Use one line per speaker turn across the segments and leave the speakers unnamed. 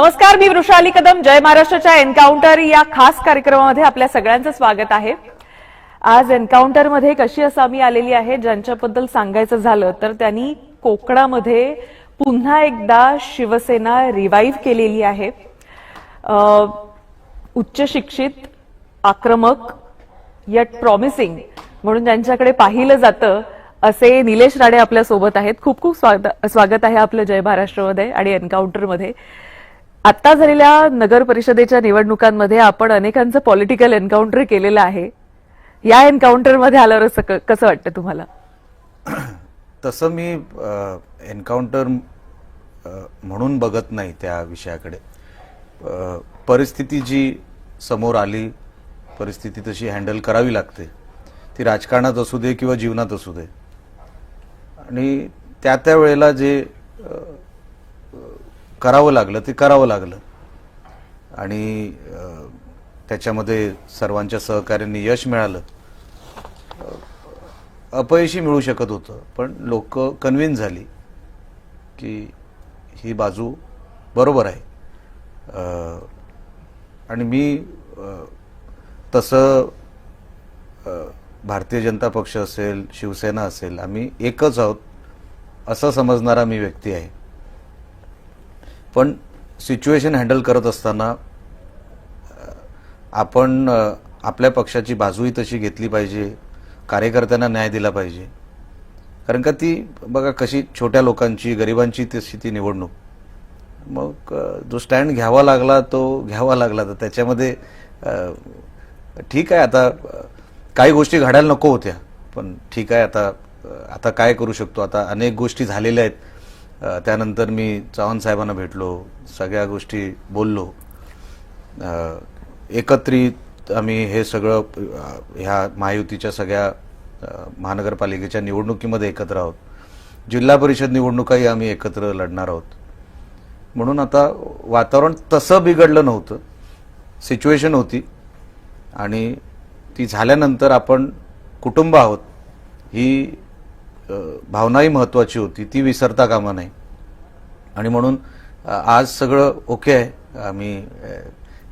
नमस्कार, मी वृषाली कदम. जय महाराष्ट्राच्या एन्काउंटर या खास कार्यक्रमामध्ये आपल्या सगळ्यांचं स्वागत आहे. आज एन्काउंटरमध्ये कशी असामी आलेली आहे, ज्यांच्याबद्दल सांगायचं झालं तर त्यांनी कोकणामध्ये पुन्हा एकदा शिवसेना रिवाईव्ह केलेली आहे. उच्च शिक्षित, आक्रमक यट प्रॉमिसिंग म्हणून ज्यांच्याकडे पाहिलं जातं असे निलेश राणे आपल्या सोबत आहेत. खूप खूप स्वागत आहे आपलं जय महाराष्ट्रमध्ये आणि एन्काउंटरमध्ये. आता झालेल्या नगर परिषदेच्या निवडणुकांमध्ये आपण अनेकांचं पॉलिटिकल एन्काउंटर केलेलं आहे. या एन्काउंटरमध्ये आल्यावर कसं वाटतं तुम्हाला?
तसं मी एन्काउंटर म्हणून बघत नाही त्या विषयाकडे. परिस्थिती जी समोर आली, परिस्थिती तशी हँडल करावी लागते. ती राजकारणात असू दे किंवा जीवनात असू दे. आणि त्या वेळेला जे करावं लागलं ते करावं लागलं. आणि त्याच्यामध्ये सर्वांच्या सहकार्याने यश मिळालं. अपयशी मिळू शकत होतं, पण लोक कन्व्हिन्स झाली की ही बाजू बरोबर आहे. आणि मी तसं भारतीय जनता पक्ष असेल, शिवसेना असेल, आम्ही एकच आहोत असं समजणारा मी व्यक्ती आहे. पण सिच्युएशन हँडल करत असताना आपण आपल्या पक्षाची बाजूही तशी घेतली पाहिजे, कार्यकर्त्यांना न्याय दिला पाहिजे. कारण का ती बघा कशी छोट्या लोकांची, गरिबांची तशी ती निवडणूक. मग जो स्टँड घ्यावा लागला तो घ्यावा लागला. तर त्याच्यामध्ये ठीक आहे, आता काही गोष्टी घडायला नको होत्या, पण ठीक आहे, आता काय करू शकतो. आता अनेक गोष्टी झालेल्या आहेत. त्यानंतर मी चव्हाण साहेबांना भेटलो, सगळ्या गोष्टी बोललो. एकत्रित आम्ही हे सगळं ह्या महायुतीच्या सगळ्या महानगरपालिकेच्या निवडणुकीमध्ये एकत्र आहोत. जिल्हा परिषद निवडणुकाही आम्ही एकत्र लढणार आहोत. म्हणून आता वातावरण तसं बिघडलं नव्हतं. सिच्युएशन होती आणि ती झाल्यानंतर आपण कुटुंब आहोत ही भावनाही महत्वाची होती, ती विसरता कामा नये. आणि म्हणून आज सगळं ओके आहे. आम्ही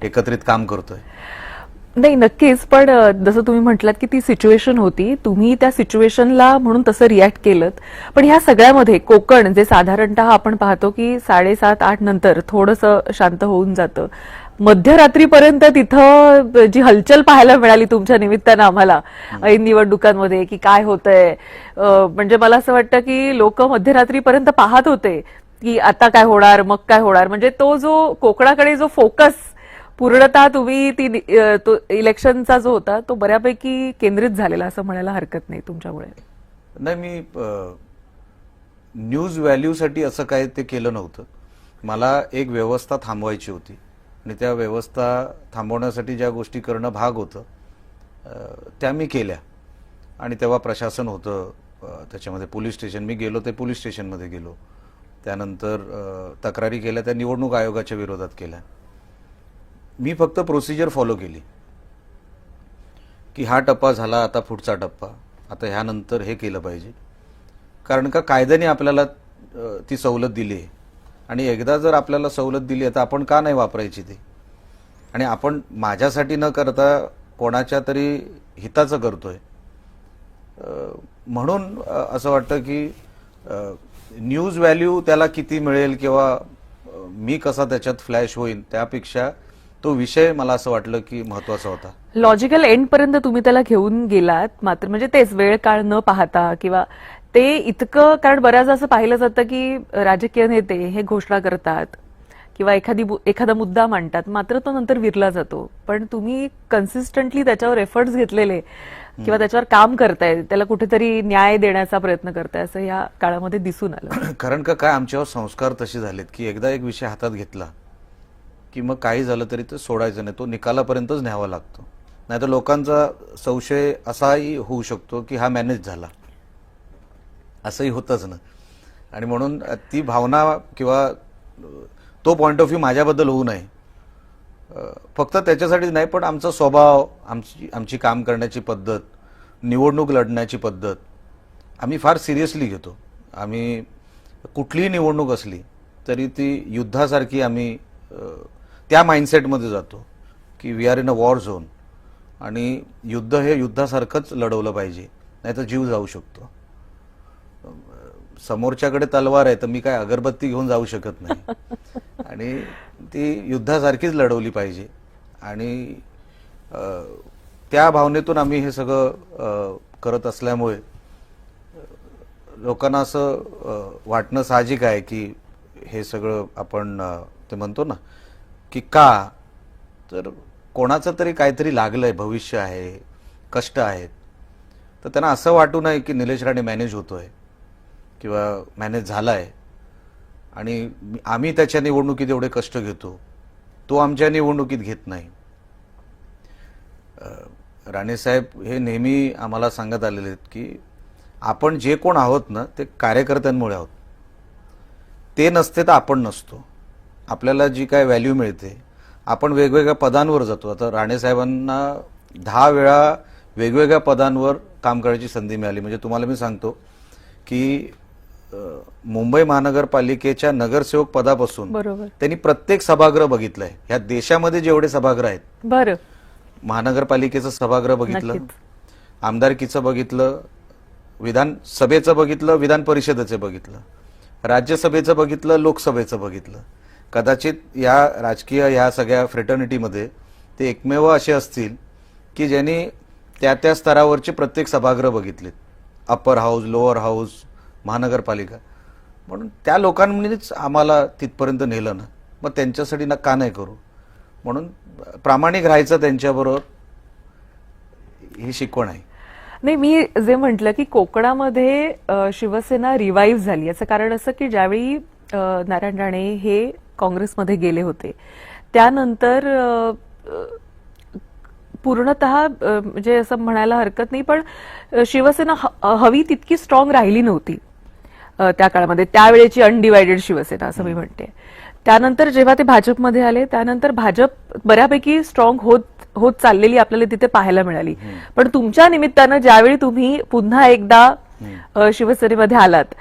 एकत्रित काम करतोय.
नाही, नक्कीच. पण जसं तुम्ही म्हटलात की ती सिच्युएशन होती, तुम्ही त्या सिच्युएशनला म्हणून तसं रिॲक्ट केलं. पण ह्या सगळ्यामध्ये कोकण जे साधारणतः आपण पाहतो की 7:30-8 नंतर थोडंसं शांत होऊन जातं. मध्यरात्रीपर्यंत तिथं जी हलचल पाहायला मिळाली तुमच्या निमित्तानं आम्हाला ऐन निवडणुकांमध्ये की काय होतंय, म्हणजे मला असं वाटतं की लोक मध्यरात्रीपर्यंत पाहत होते की आता काय होणार, मग काय होणार. म्हणजे तो जो कोकणाकडे जो फोकस पूर्णतः तुम्ही तो इलेक्शनचा जो होता तो बऱ्यापैकी केंद्रित झालेला असं म्हणायला हरकत नाही तुमच्यामुळे.
नाही, मी न्यूज व्हॅल्यूसाठी असं काय ते केलं नव्हतं. मला एक व्यवस्था थांबवायची होती आणि त्या व्यवस्था थांबवण्यासाठी ज्या गोष्टी करणं भाग होतं त्या मी केल्या. आणि तेव्हा प्रशासन होतं, त्याच्यामध्ये पोलीस स्टेशन, मी गेलो ते पोलीस स्टेशनमध्ये गेलो. त्यानंतर तक्रारी केल्या त्या निवडणूक आयोगाच्या विरोधात केल्या. मी फक्त प्रोसिजर फॉलो केली की हा टप्पा झाला, आता पुढचा टप्पा, आता ह्यानंतर हे केलं पाहिजे. कारण का कायद्याने आपल्याला ती सवलत दिली आहे. आणि एकदा जर आपल्याला सवलत दिली आहे तर आपण का नाही वापरायची ती. आणि आपण माझ्यासाठी न करता कोणाच्या तरी हिताचं करतोय. म्हणून असं वाटतं की न्यूज व्हॅल्यू त्याला किती मिळेल किंवा मी कसा त्याच्यात फ्लॅश होईल त्यापेक्षा तो विषय मला असं वाटलं की महत्वाचा होता.
लॉजिकल एंड पर्यंत तुम्ही त्याला घेऊन गेलात. मात्र म्हणजे तेच वेळ काळ न पाहता किंवा ते इतकं, कारण बऱ्याचदा असं पाहिलं जातं की राजकीय नेते हे घोषणा करतात किंवा एखादा मुद्दा मांडतात, मात्र तो नंतर विरला जातो. पण तुम्ही कन्सिस्टंटली त्याच्यावर एफर्ट्स घेतलेले किंवा त्याच्यावर काम करताय, त्याला कुठेतरी न्याय देण्याचा प्रयत्न करताय असं या काळामध्ये दिसून आलं.
कारण का काय आमच्यावर संस्कार तसे झालेत की एकदा एक विषय हातात घेतला की मग काही झालं तरी तो सोडायचं नाही, तो निकालापर्यंतच न्यावा लागतो. नाहीतर लोकांचा संशय असाही होऊ शकतो की हा मॅनेज झाला, असंही होतच ना. आणि म्हणून ती भावना किंवा तो पॉइंट ऑफ व्ह्यू माझ्याबद्दल होऊ नये. फक्त त्याच्यासाठीच नाही, पण आमचा स्वभाव, आमची काम करण्याची पद्धत, निवडणूक लढण्याची पद्धत आम्ही फार सिरियसली घेतो. आम्ही कुठलीही निवडणूक असली तरी ती युद्धासारखी आम्ही त्या माइंडसेटमध्ये जातो की we are in a war zone आणि युद्ध हे युद्धासारखंच लढवलं पाहिजे, नाही तर जीव जाऊ शकतो. समोरच्याकडे तलवार आहे तर मी काय अगरबत्ती घेऊन जाऊ शकत नाही आणि ती युद्धासारखीच लढवली पाहिजे. आणि त्या भावनेतून आम्ही हे सगळं करत असल्यामुळे लोकांना असं वाटणं साहजिक आहे की हे सगळं आपण ते म्हणतो ना की का, तर कोणाचं तरी काहीतरी लागलंय, भविष्य आहे, कष्ट आहेत, तर त्यांना असं वाटू नये की निलेश राणे मॅनेज होतोय किंवा मॅनेज झालाय आणि आम्ही त्याच्या निवडणुकीत एवढे कष्ट घेतो, तो आमच्या निवडणुकीत घेत नाही. राणेसाहेब हे नेहमी आम्हाला सांगत आलेले आहेत की आपण जे कोण आहोत ना ते कार्यकर्त्यांमुळे आहोत, ते नसते तर आपण नसतो. आपल्याला जी काय व्हॅल्यू मिळते, आपण वेगवेगळ्या पदांवर जातो. आता राणेसाहेबांना 10 वेळा वेगवेगळ्या पदांवर काम करायची संधी मिळाली. म्हणजे तुम्हाला मी सांगतो की मुंबई महानगरपालिकेच्या नगरसेवक पदापासून
बरोबर.
त्यांनी प्रत्येक सभागृह बघितलंय. ह्या देशामध्ये जेवढे सभागृह आहेत,
बरं,
महानगरपालिकेचं सभागृह बघितलं,
नक्कीच.
आमदारकीचं बघितलं, विधानसभेचं बघितलं, विधान परिषदेचं बघितलं, राज्यसभेचं बघितलं, लोकसभेचं बघितलं. कदाचित या राजकीय ह्या सगळ्या फ्रेटर्निटीमध्ये ते एकमेव असे असतील की ज्यांनी त्या त्या स्तरावरचे प्रत्येक सभागृह बघितलेत, अप्पर हाऊस, लोअर हाऊस, महानगरपालिका. म्हणून त्या लोकांनीच आम्हाला तिथपर्यंत नेलं ना, मग त्यांच्यासाठी ना का नाही करू. म्हणून प्रामाणिक राहायचं त्यांच्याबरोबर, ही शिकवण आहे.
नाही, मी जे म्हटलं की कोकणामध्ये शिवसेना रिवाईव्ह झाली, याचं कारण असं की ज्यावेळी नारायण राणे हे काँग्रेसमध्ये गेले होते त्यानंतर पूर्णतः म्हणजे असं म्हणायला हरकत नाही, पण शिवसेना हवी तितकी स्ट्रॉंग राहिली नव्हती त्या काळामध्ये, त्यावेळेची अनडिवायडेड शिवसेना असं मी म्हणते. त्यानंतर जेव्हा ते भाजपमध्ये आले त्यानंतर भाजप बऱ्यापैकी स्ट्रॉंग होत चाललेली आपल्याला तिथे पाहायला मिळाली. पण तुमच्या निमित्तानं ज्यावेळी तुम्ही पुन्हा एकदा शिवसेनेमध्ये आलात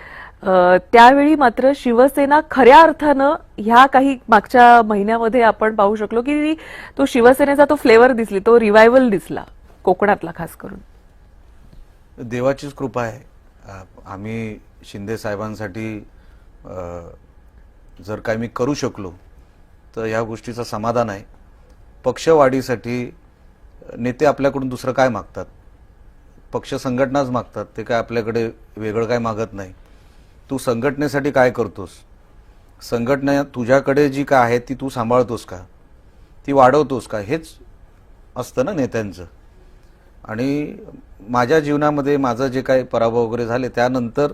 त्यावेळी मात्र शिवसेना खऱ्या अर्थानं ह्या काही मागच्या महिन्यामध्ये आपण पाहू शकलो की तो शिवसेनेचा तो फ्लेवर दिसली, तो रिवायवल दिसला कोकणातला खास करून.
देवाचीच कृपा आहे. आम्ही शिंदे साहेबांसाठी जर काही मी करू शकलो तर ह्या गोष्टीचं समाधान आहे. पक्षवाढीसाठी नेते आपल्याकडून दुसरं काय मागतात, पक्ष संघटनाच मागतात, ते काय आपल्याकडे वेगळं काय मागत नाही. तू संघटनेसाठी काय करतोस, संघटना तुझ्याकडे जी काय आहे ती तू सांभाळतोस का, ती वाढवतोस का, हेच असतं ना नेत्यांचं. आणि माझ्या जीवनामध्ये माझं जे काही पराभव वगैरे झाले त्यानंतर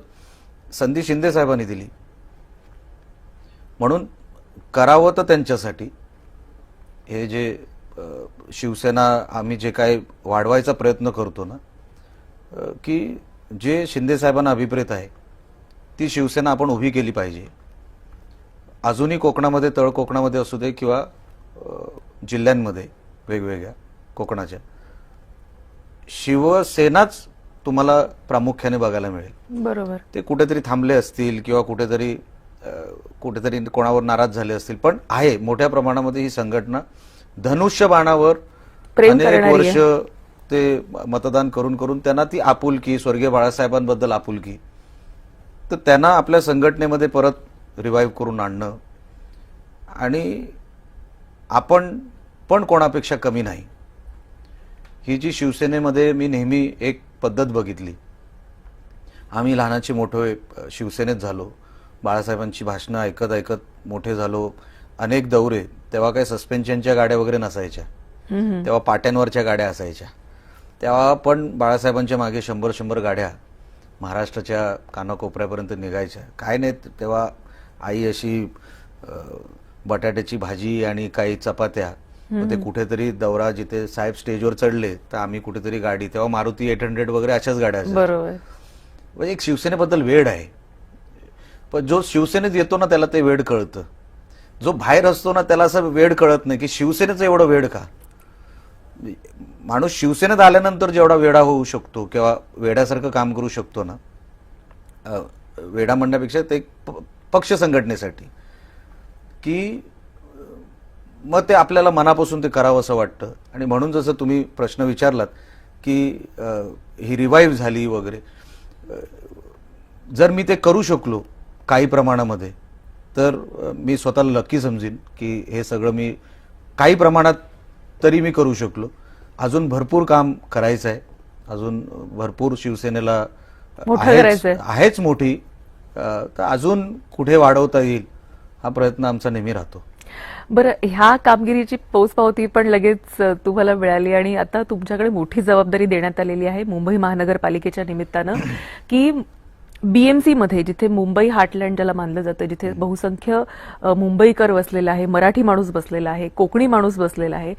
संधी शिंदे साहेबांनी दिली, म्हणून करावं तर त्यांच्यासाठी. हे जे शिवसेना आम्ही जे काय वाढवायचा प्रयत्न करतो ना, की जे शिंदे साहेबांना अभिप्रेत आहे ती शिवसेना आपण उभी केली पाहिजे. अजूनही कोकणामध्ये, तळ कोकणामध्ये असू दे किंवा जिल्ह्यांमध्ये वेगवेगळ्या कोकणाच्या, शिवसेनाच तुम्हाला प्रामुख्याने बघायला मिळेल.
बरोबर.
ते कुठेतरी थांबले असतील किंवा कुठेतरी कोणावर नाराज झाले असतील, पण आहे मोठ्या प्रमाणामध्ये ही संघटना. धनुष्यबाणावर अनेक वर्ष ते मतदान करून करून त्यांना ती आपुलकी, स्वर्गीय बाळासाहेबांबद्दल आपुलकी, तर त्यांना आपल्या संघटनेमध्ये परत रिवाईव्ह करून आणणं. आणि आपण पण कोणापेक्षा कमी नाही, ही जी शिवसेनेमध्ये मी नेहमी एक पद्धत बघितली. आम्ही लहानाचे मोठे शिवसेनेत झालो, बाळासाहेबांची भाषणं ऐकत ऐकत मोठे झालो. अनेक दौरे, तेव्हा काही सस्पेन्शनच्या गाड्या वगैरे नसायच्या, तेव्हा पाट्यांवरच्या गाड्या असायच्या. तेव्हा पण बाळासाहेबांच्या मागे 100 गाड्या महाराष्ट्राच्या कानाकोपऱ्यापर्यंत निघायच्या. काय नाही, तेव्हा आई अशी बटाट्याची भाजी आणि काही चपात्या, ते कुठेतरी दौरा जिथे साहेब स्टेजवर चढले तर आम्ही कुठेतरी गाडी, तेव्हा मारुती 800 वगैरे अशाच गाड्या असायच्या.
बरोबर.
म्हणजे एक शिवसेनेबद्दल वेड आहे. पण जो शिवसेनेत येतो ना त्याला ते वेड कळतं, जो बाहेर असतो ना त्याला असं वेड कळत नाही की शिवसेनेचं एवढं वेड का. माणूस शिवसेनेत आल्यानंतर जेवढा वेडा होऊ शकतो किंवा वेड्यासारखं काम करू शकतो ना, वेडा म्हणण्यापेक्षा ते पक्ष संघटनेसाठी, की मग ते आपल्याला मनापासून ते करावं असं वाटतं. आणि म्हणून जसं तुम्ही प्रश्न विचारलात की ही रिवाईव्ह झाली वगैरे, जर मी ते करू शकलो काही प्रमाणामध्ये तर मी स्वतःला लकी समजीन की हे सगळं मी काही प्रमाणात तरी मी करू शकलो. अजून भरपूर काम करायचं आहे, अजून भरपूर शिवसेनेला
मोठं करायचंय.
आहेच मोठी, तर अजून कुठे वाढवता येईल हा प्रयत्न आमचा नेहमी राहतो.
बरं, ह्या कामगिरीची पोचपावती पण लगेच तुम्हाला मिळाली आणि आता तुमच्याकडे मोठी जबाबदारी देण्यात आलेली आहे मुंबई महानगरपालिकेच्या निमित्तानं की बीएमसी मध्ये, जिथे मुंबई हार्टलँड ज्याला मानलं जातं, जिथे बहुसंख्य मुंबईकर बसलेला आहे, मराठी माणूस बसलेला आहे, कोकणी माणूस बसलेला आहे,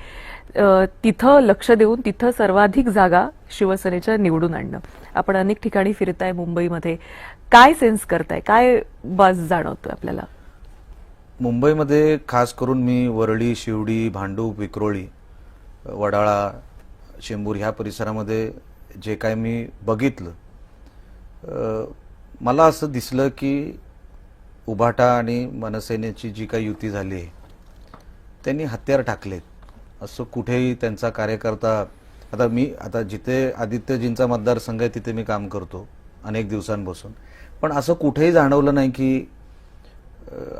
तिथं लक्ष देऊन तिथं सर्वाधिक जागा शिवसेनेच्या निवडून आणणं. आपण अनेक ठिकाणी फिरताय मुंबईमध्ये, काय सेन्स करताय, काय बस जाणवतोय आपल्याला?
मुंबईमध्ये खास करून मी वरळी, शिवडी, भांडूप, विक्रोळी, वडाळा, चेंबूर ह्या परिसरामध्ये जे काय मी बघितलं, मला असं दिसलं की उभाटा आणि मनसेनेची जी काही युती झाली आहे त्यांनी हत्यार टाकलेत. असं कुठेही त्यांचा कार्यकर्ता, आता जिथे आदित्यजींचा मतदारसंघ आहे तिथे मी काम करतो अनेक दिवसांपासून, पण असं कुठेही जाणवलं नाही की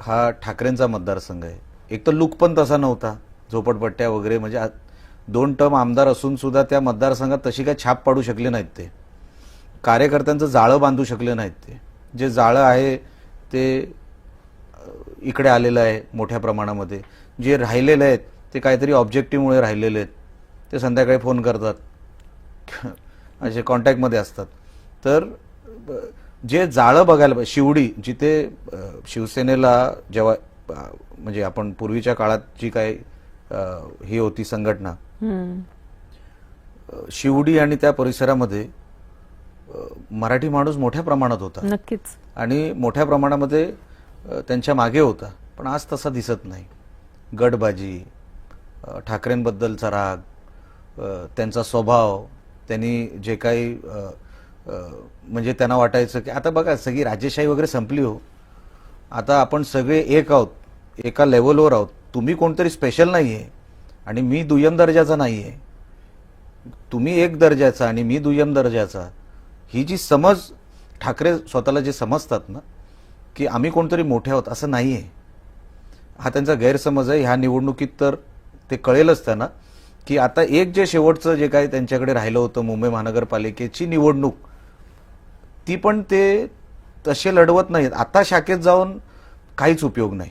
हा ठाकरेंचा मतदारसंघ आहे. एक तर लुक पण तसा नव्हता, झोपडपट्ट्या वगैरे, म्हणजे 2 टर्म आमदार असून सुद्धा त्या मतदारसंघात तशी काही छाप पाडू शकले नाहीत. ते कार्यकर्त्यांचं जाळं बांधू शकले नाहीत. ते जे जाळं आहे ते इकडे आलेलं आहे मोठ्या प्रमाणामध्ये. जे राहिलेले आहेत ते काहीतरी ऑब्जेक्टिव्हमुळे राहिलेले आहेत. ते संध्याकाळी फोन करतात, असे कॉन्टॅक्टमध्ये असतात. तर जे जाळं बघायला, शिवडी जिथे शिवसेनेला जेव्हा म्हणजे आपण पूर्वीच्या काळात जी काही ही होती संघटना, शिवडी आणि त्या परिसरामध्ये मराठी माणूस मोठ्या प्रमाणात होता.
नक्कीच.
आणि मोठ्या प्रमाणामध्ये त्यांच्या मागे होता. पण आज तसा दिसत नाही. गटबाजी, ठाकरेंबद्दलचा राग, त्यांचा स्वभाव, त्यांनी जे काही म्हणजे त्यांना वाटायचं की आता बघा सगळी राजेशाही वगैरे संपली हो, आता आपण सगळे एक आहोत, एका लेवलवर आहोत. तुम्ही कोणतरी स्पेशल नाही आहे आणि मी दुय्यम दर्जाचा नाही आहे, तुम्ही एक दर्जाचा आणि मी दुय्यम दर्जाचा, ही जी समज ठाकरे स्वतःला जे समजतात ना की आम्ही कोणतरी मोठे आहोत, असं नाही आहे. हा त्यांचा गैरसमज आहे. ह्या निवडणुकीत तर ते कळेलच त्यांना की आता एक जे शेवटचं जे काही त्यांच्याकडे राहिलं होतं मुंबई महानगरपालिकेची निवडणूक, ती पण ते तसे लढवत नाहीत. आता शाखेत जाऊन काहीच उपयोग नाही.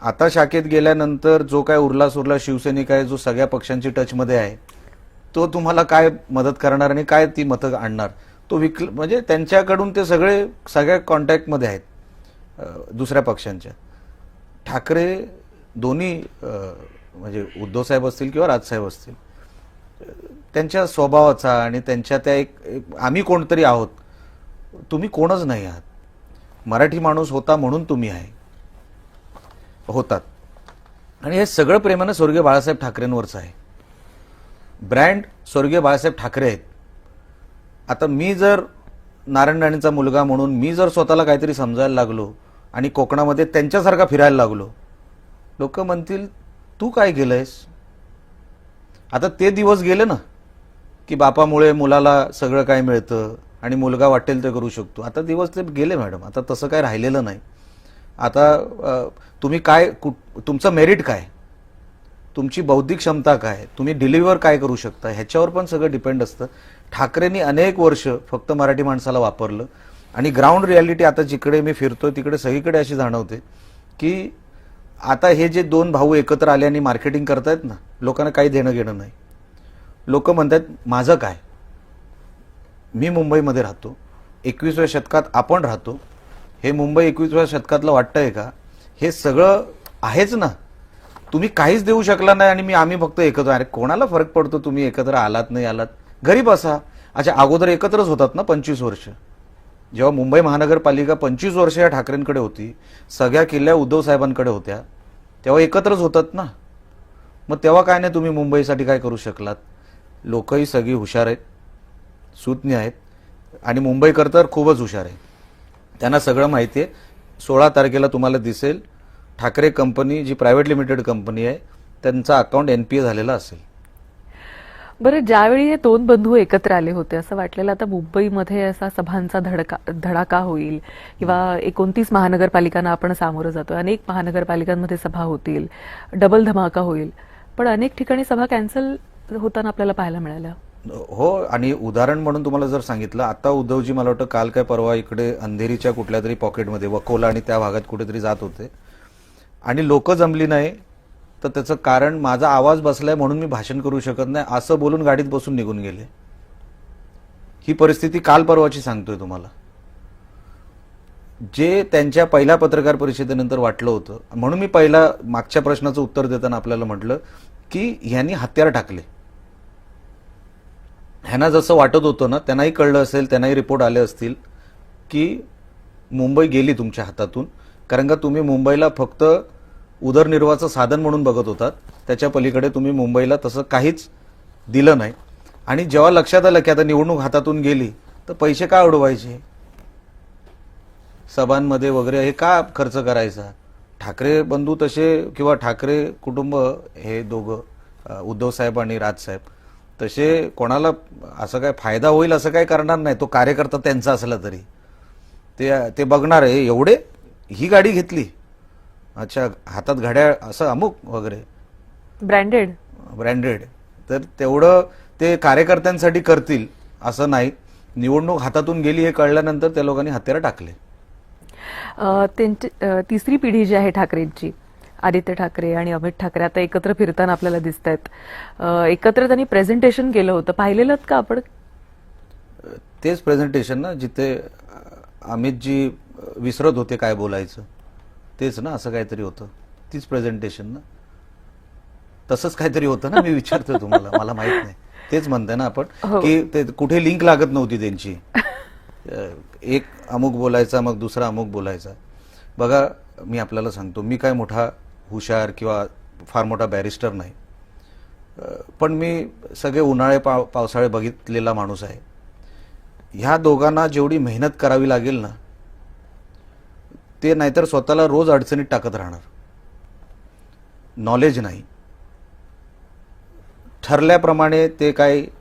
आता शाखेत गेल्यानंतर जो काय उरला सुरला शिवसैनिक आहे, जो सगळ्या पक्षांची टचमध्ये आहे, तो तुम्हाला काय मदत करणार आणि काय ती मतं आणणार, तो म्हणजे त्यांच्याकडून ते सगळ्या कॉन्टॅक्टमध्ये आहेत दुसऱ्या पक्षांच्या. ठाकरे दोन्ही म्हणजे उद्धव साहेब असतील किंवा राजसाहेब असतील, त्यांच्या स्वभावाचा आणि त्यांच्या त्या एक आम्ही कोणतरी आहोत, तुम्ही कोणच नाही आहात. मराठी माणूस होता म्हणून तुम्ही होतात. आणि हे सगळं प्रेमानं स्वर्गीय बाळासाहेब ठाकरेंवरचं आहे. ब्रँड स्वर्गीय बाळासाहेब ठाकरे आहेत. आता मी जर नारायण राणेंचा मुलगा म्हणून मी जर स्वतःला काहीतरी समजायला लागलो आणि कोकणामध्ये त्यांच्यासारखा फिरायला लागलो, लोक म्हणतील तू काय केलंयस. आता ते दिवस गेले ना की बापामुळे मुलाला सगळं काय मिळतं आणि मुलगा वाटेल ते करू शकतो. आता दिवस ते गेले मॅडम. आता तसं काय राहिलेलं नाही. आता तुम्ही काय, तुमचं मेरिट काय, तुमची बौद्धिक क्षमता काय, तुम्ही डिलिव्हर काय करू शकता, ह्याच्यावर पण सगळं डिपेंड असतं. ठाकरेंनी अनेक वर्ष फक्त मराठी माणसाला वापरलं आणि ग्राउंड रियालिटी आता जिकडे मी फिरतोय तिकडे सगळीकडे अशी जाणवते की आता हे जे 2 भाऊ एकत्र आले आणि मार्केटिंग करतायत ना, लोकांना काही देणं घेणं नाही. लोक म्हणतात माझं काय, मी मुंबईमध्ये राहतो, 21व्या शतकात आपण राहतो, हे मुंबई 21व्या शतकातलं वाटतंय का, हे सगळं आहेच ना, तुम्ही काहीच देऊ शकला नाही आणि आम्ही फक्त एकत्र. अरे कोणाला फरक पडतो तुम्ही एकत्र आलात नाही आलात, घरी बसा. अच्छा, अगोदर एकत्रच होतात ना 25 वर्ष. जेव्हा मुंबई महानगरपालिका 25 वर्ष या ठाकरेंकडे होती, सगळ्या किल्ल्या उद्धव साहेबांकडे होत्या, तेव्हा एकत्रच होतात ना. मग तेव्हा काय नाही तुम्ही मुंबईसाठी काय करू शकलात. लोकही सगळी हुशार आहेत, सुज्ञ आहेत आणि मुंबईकर तर खूपच हुशार आहे. त्यांना सगळं माहिती आहे. 16 तारखेला तुम्हाला दिसेल ठाकरे कंपनी जी प्रायव्हेट लिमिटेड कंपनी आहे त्यांचा अकाउंट NPA झालेला असेल.
बरं, ज्यावेळी हे दोन बंधू एकत्र आले होते असं वाटलेलं आता मुंबईमध्ये असा सभांचा धडाका होईल किंवा 29 महानगरपालिकांना आपण सामोरं जातोय, अनेक महानगरपालिकांमध्ये सभा होतील, डबल धमाका होईल, पण अनेक ठिकाणी सभा कॅन्सल होताना आपल्याला पाहायला मिळाल्या.
हो, आणि उदाहरण म्हणून तुम्हाला जर सांगितलं, आता उद्धवजी मला वाटतं काल काय परवा इकडे अंधेरीच्या कुठल्या तरी पॉकेटमध्ये वकोला आणि त्या भागात कुठेतरी जात होते आणि लोक जमली नाही, तर त्याचं कारण माझा आवाज बसलाय म्हणून मी भाषण करू शकत नाही असं बोलून गाडीत बसून निघून गेले. ही परिस्थिती काल परवाची सांगतोय तुम्हाला. जे त्यांच्या पहिल्या पत्रकार परिषदेनंतर वाटलं होतं, म्हणून मी पहिला मागच्या प्रश्नाचं उत्तर देताना आपल्याला म्हटलं की ह्यांनी हत्यार टाकले. ह्यांना जसं वाटत होतं ना, त्यांनाही कळलं असेल, त्यांनाही रिपोर्ट आले असतील की मुंबई गेली तुमच्या हातातून, कारण का तुम्ही मुंबईला फक्त उदरनिर्वाहाचं साधन म्हणून बघत होतात. त्याच्या पलीकडे तुम्ही मुंबईला तसं काहीच दिलं नाही. आणि जेव्हा लक्षात आलं की आता निवडणूक हातातून गेली तर पैसे का उडवायचे, सभांमध्ये वगैरे हे का खर्च करायचा. ठाकरे बंधू तसे किंवा ठाकरे कुटुंब हे दोघं उद्धव साहेब आणि राजसाहेब तसे कोणाला असं काय फायदा होईल असं काय करणार नाही. तो कार्यकर्ता त्यांचा असला तरी ते बघणार आहे. एवढे ही गाडी घेतली, अच्छा हातात घड्याळ असं अमुक वगैरे ब्रँडेड, तर तेवढं ते कार्यकर्त्यांसाठी करतील असं नाही. निवडणूक हातातून गेली हे कळल्यानंतर त्या लोकांनी हत्यार टाकले.
त्यांची तिसरी पिढी जी आहे ठाकरेंची, आदित्य ठाकरे आणि अमित ठाकरे आता एकत्र फिरताना आपल्याला दिसत आहेत. एकत्र त्यांनी प्रेझेंटेशन केलं होतं, पाहिलेलं का आपण?
तेच प्रेझेंटेशन ना जिथे अमितजी विसरत होते काय बोलायचं, तेच ना, असं काहीतरी होतं. तीच प्रेझेंटेशन ना, तसंच काहीतरी होतं ना. मी विचारतोय तुम्हाला, मला माहित नाही. तेच म्हणताय ना आपण की ते कुठे लिंक लागत नव्हती त्यांची. एक अमुक बोलायचा मग दुसरा अमुक बोलायचा. बघा, मी आपल्याला सांगतो, मी काय मोठा हुशार किंवा फार मोठा बॅरिस्टर नाही, पण मी सगळे उन्हाळे पावसाळे बघितलेला माणूस आहे. ह्या दोघांना जेवढी मेहनत करावी लागेल ना, ते नाहीतर स्वतःला रोज अडचणीत टाकत राहणार. नॉलेज नाही, ठरल्याप्रमाणे ते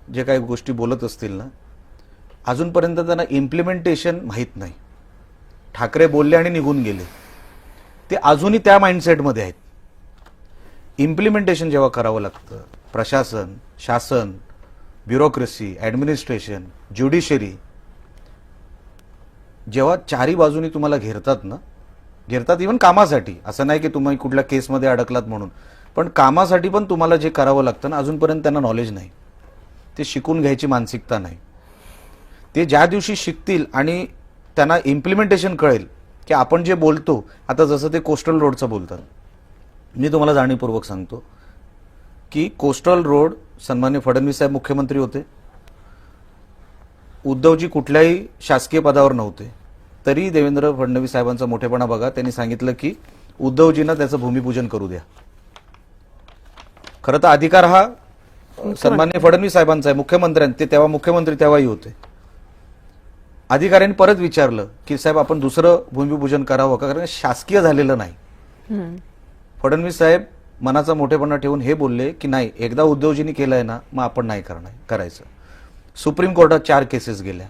जे काही गोष्टी बोलत असतील ना, अजूनपर्यंत त्यांना इम्प्लिमेंटेशन माहीत नाही. ठाकरे बोलले आणि निघून गेले, ते अजूनही त्या माइंडसेटमध्ये आहेत. इम्प्लिमेंटेशन जेव्हा करावं लागतं, प्रशासन, शासन, ब्युरोक्रेसी, ॲडमिनिस्ट्रेशन, ज्युडिशरी, जेव्हा चारी बाजूनी तुम्हाला घेरतात इव्हन कामासाठी, असं नाही की तुम्ही कुठल्या केसमध्ये अडकलात म्हणून, पण कामासाठी पण तुम्हाला जे करावं लागतं ना, अजूनपर्यंत त्यांना नॉलेज नाही. ते शिकून घ्यायची मानसिकता नाही. ते ज्या दिवशी शिकतील आणि त्यांना इम्प्लिमेंटेशन कळेल की आपण जे बोलतो, आता जसं ते कोस्टल रोडचं बोलतात, मी तुम्हाला जाणीवपूर्वक सांगतो की कोस्टल रोड सन्माननीय फडणवीस साहेब मुख्यमंत्री होते, उद्धवजी कुठल्याही शासकीय पदावर नव्हते, तरी देवेंद्र फडणवीस साहेबांचा मोठेपणा बघा. त्यांनी सांगितलं की उद्धवजींना त्याचं भूमिपूजन करू द्या. खरं तर अधिकार हा सन्माननीय फडणवीस साहेबांचा आहे, मुख्यमंत्र्यांनी, ते तेव्हा मुख्यमंत्री तेव्हाही होते. अधिकाऱ्यांनी परत विचारलं की साहेब आपण दुसरं भूमिपूजन करावं का, कारण शासकीय झालेलं नाही. फडणवीस साहेब मनाचा मोठेपणा ठेवून हे बोलले की नाही, एकदा उद्धवजींनी केलंय ना, मग आपण नाही करायचं. सुप्रीम कोर्टात 4 केसेस गेल्या,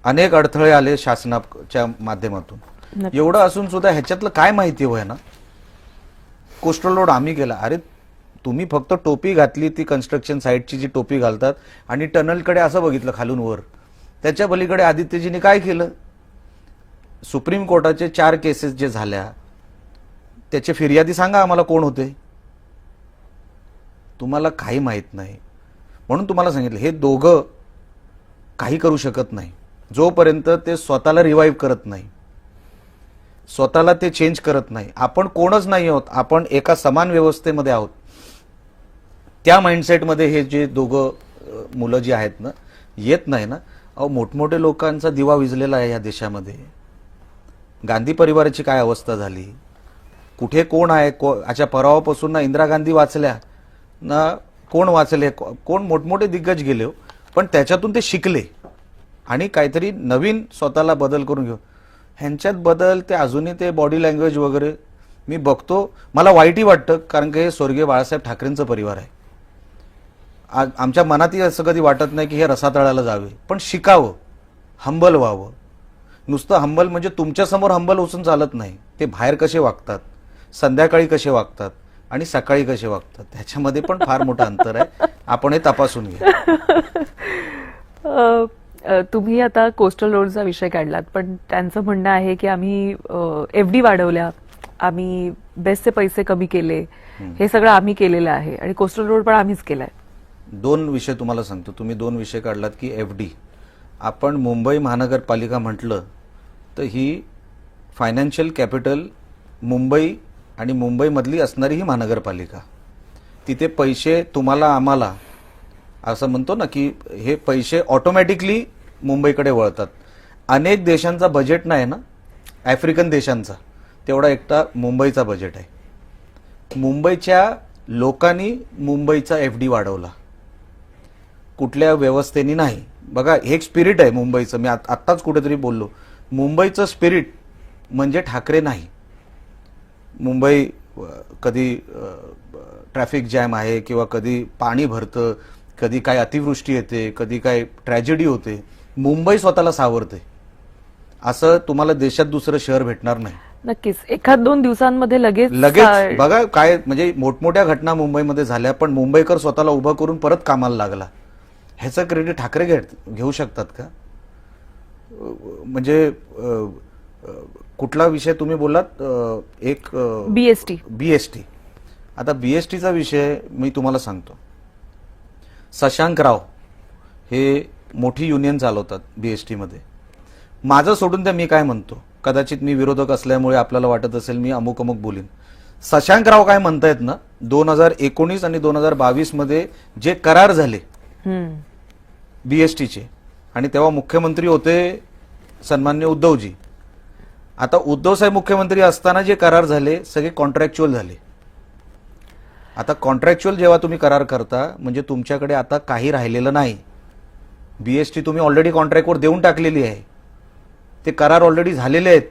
अनेक अडथळे आले शासनाच्या माध्यमातून. एवढं असून सुद्धा ह्याच्यातलं काय माहिती होय ना, कोस्टल रोड आम्ही केला. अरे तुम्ही फक्त टोपी घातली, ती कन्स्ट्रक्शन साईटची जी टोपी घालतात, आणि टनलकडे असं बघितलं खालून वर. त्याच्या पलीकडे आदित्यजींनी काय केलं? सुप्रीम कोर्टाचे 4 केसेस जे झाल्या, त्याचे फिर्यादी सांगा आम्हाला कोण होते. तुम्हाला काही माहित नाही. म्हणून तुम्हाला सांगितलं, हे दोघं काही करू शकत नाही जोपर्यंत ते स्वतःला रिवाईव्ह करत नाही, स्वतःला ते चेंज करत नाही. आपण कोणच नाही आहोत, आपण एका समान व्यवस्थेमध्ये आहोत. त्या माइंडसेटमध्ये हे जे दोघं मुलं जी आहेत ना, येत नाही ना. अहो, मोठमोठे लोकांचा दिवा विझलेला आहे या देशामध्ये. गांधी परिवाराची काय अवस्था झाली, कुठे कोण आहे, अच्छा परवापासून ना इंदिरा गांधी वाचल्या ना कोण वाचले, कोण मोठमोठे दिग्गज गेले, पण त्याच्यातून ते शिकले आणि काहीतरी नवीन स्वतःला बदल करून घेऊ. ह्यांच्यात बदल, ते अजूनही ते बॉडी लँग्वेज वगैरे मी बघतो, मला वाईटही वाटतं, कारण की हे स्वर्गीय बाळासाहेब ठाकरेंचं परिवार आहे. आमच्या मनातही असं कधी वाटत नाही की हे रसातळाला जावे, पण शिकावं, हंबल व्हावं. नुसतं हंबल म्हणजे तुमच्यासमोर हंबल उचून चालत नाही, ते बाहेर कसे वागतात, संध्याकाळी कसे वागतात आणि सकाळी कसे वागतात, त्याच्यामध्ये पण फार मोठं अंतर आहे. आपण हे तपासून घ्या.
तुम्ही आता कोस्टल रोडचा विषय काढलात, पण त्यांचं म्हणणं आहे की आम्ही एफडी वाढवल्या, आम्ही बेस्टचे पैसे कमी केले, हे सगळं आम्ही केलेलं आहे आणि कोस्टल रोड पण आम्हीच केलाय.
2 विषय तुम्हाला सांगतो. तुम्ही 2 विषय काढलात की एफडी. आपण मुंबई महानगरपालिका म्हटलं तर ही फायनान्शियल कॅपिटल मुंबई आणि मुंबईमधली असणारी ही महानगरपालिका. तिथे पैसे तुम्हाला आम्हाला असं म्हणतो ना की हे पैसे ऑटोमॅटिकली मुंबईकडे वळतात. अनेक देशांचा बजेट नाही ना, आफ्रिकन देशांचा, तेवढा एकटा मुंबईचा बजेट आहे. मुंबईच्या लोकांनी मुंबईचा एफडी वाढवला, कुठल्या व्यवस्थेने नाही. बघा, हे एक स्पिरिट आहे मुंबईचं. मी आत्ताच कुठेतरी बोललो, मुंबईचं स्पिरिट म्हणजे ठाकरे नाही. मुंबई कधी ट्रॅफिक जॅम आहे किंवा कधी पाणी भरतं, कधी काय अतिवृष्टी येते, कधी काय ट्रॅजेडी होते, मुंबई स्वतःला सावरते. असं तुम्हाला देशात दुसरं शहर भेटणार नाही.
नक्कीच 1-2 दिवसांमध्ये लगेच
बघा काय म्हणजे मोठमोठ्या घटना मुंबईमध्ये झाल्या, पण मुंबईकर स्वतःला उभं करून परत कामाला लागला. ह्याचं क्रेडिट ठाकरे घेऊ शकतात का? म्हणजे कुठला विषय तुम्ही बोलात? एक बीएसटी. आता बीएसटीचा विषय मी तुम्हाला सांगतो. शशांक राव हे मोठी युनियन चालवतात बीएसटीमध्ये. माझं सोडून द्या, मी काय म्हणतो, कदाचित मी विरोधक असल्यामुळे आपल्याला वाटत असेल मी अमुक अमुक बोलीन. शशांक राव काय म्हणतायत ना, 2019 आणि 2022 मध्ये जे करार झाले बीएसटीचे, आणि तेव्हा मुख्यमंत्री होते सन्मान्य उद्धवजी. आता उद्धव साहेब मुख्यमंत्री असताना जे करार झाले सगळे कॉन्ट्रॅक्च्युअल झाले. आता कॉन्ट्रॅक्च्युअल जेव्हा तुम्ही करार करता म्हणजे तुमच्याकडे आता काही राहिलेलं नाही. बीएसटी तुम्ही ऑलरेडी कॉन्ट्रॅक्टवर देऊन टाकलेली आहे, ते करार ऑलरेडी झालेले आहेत.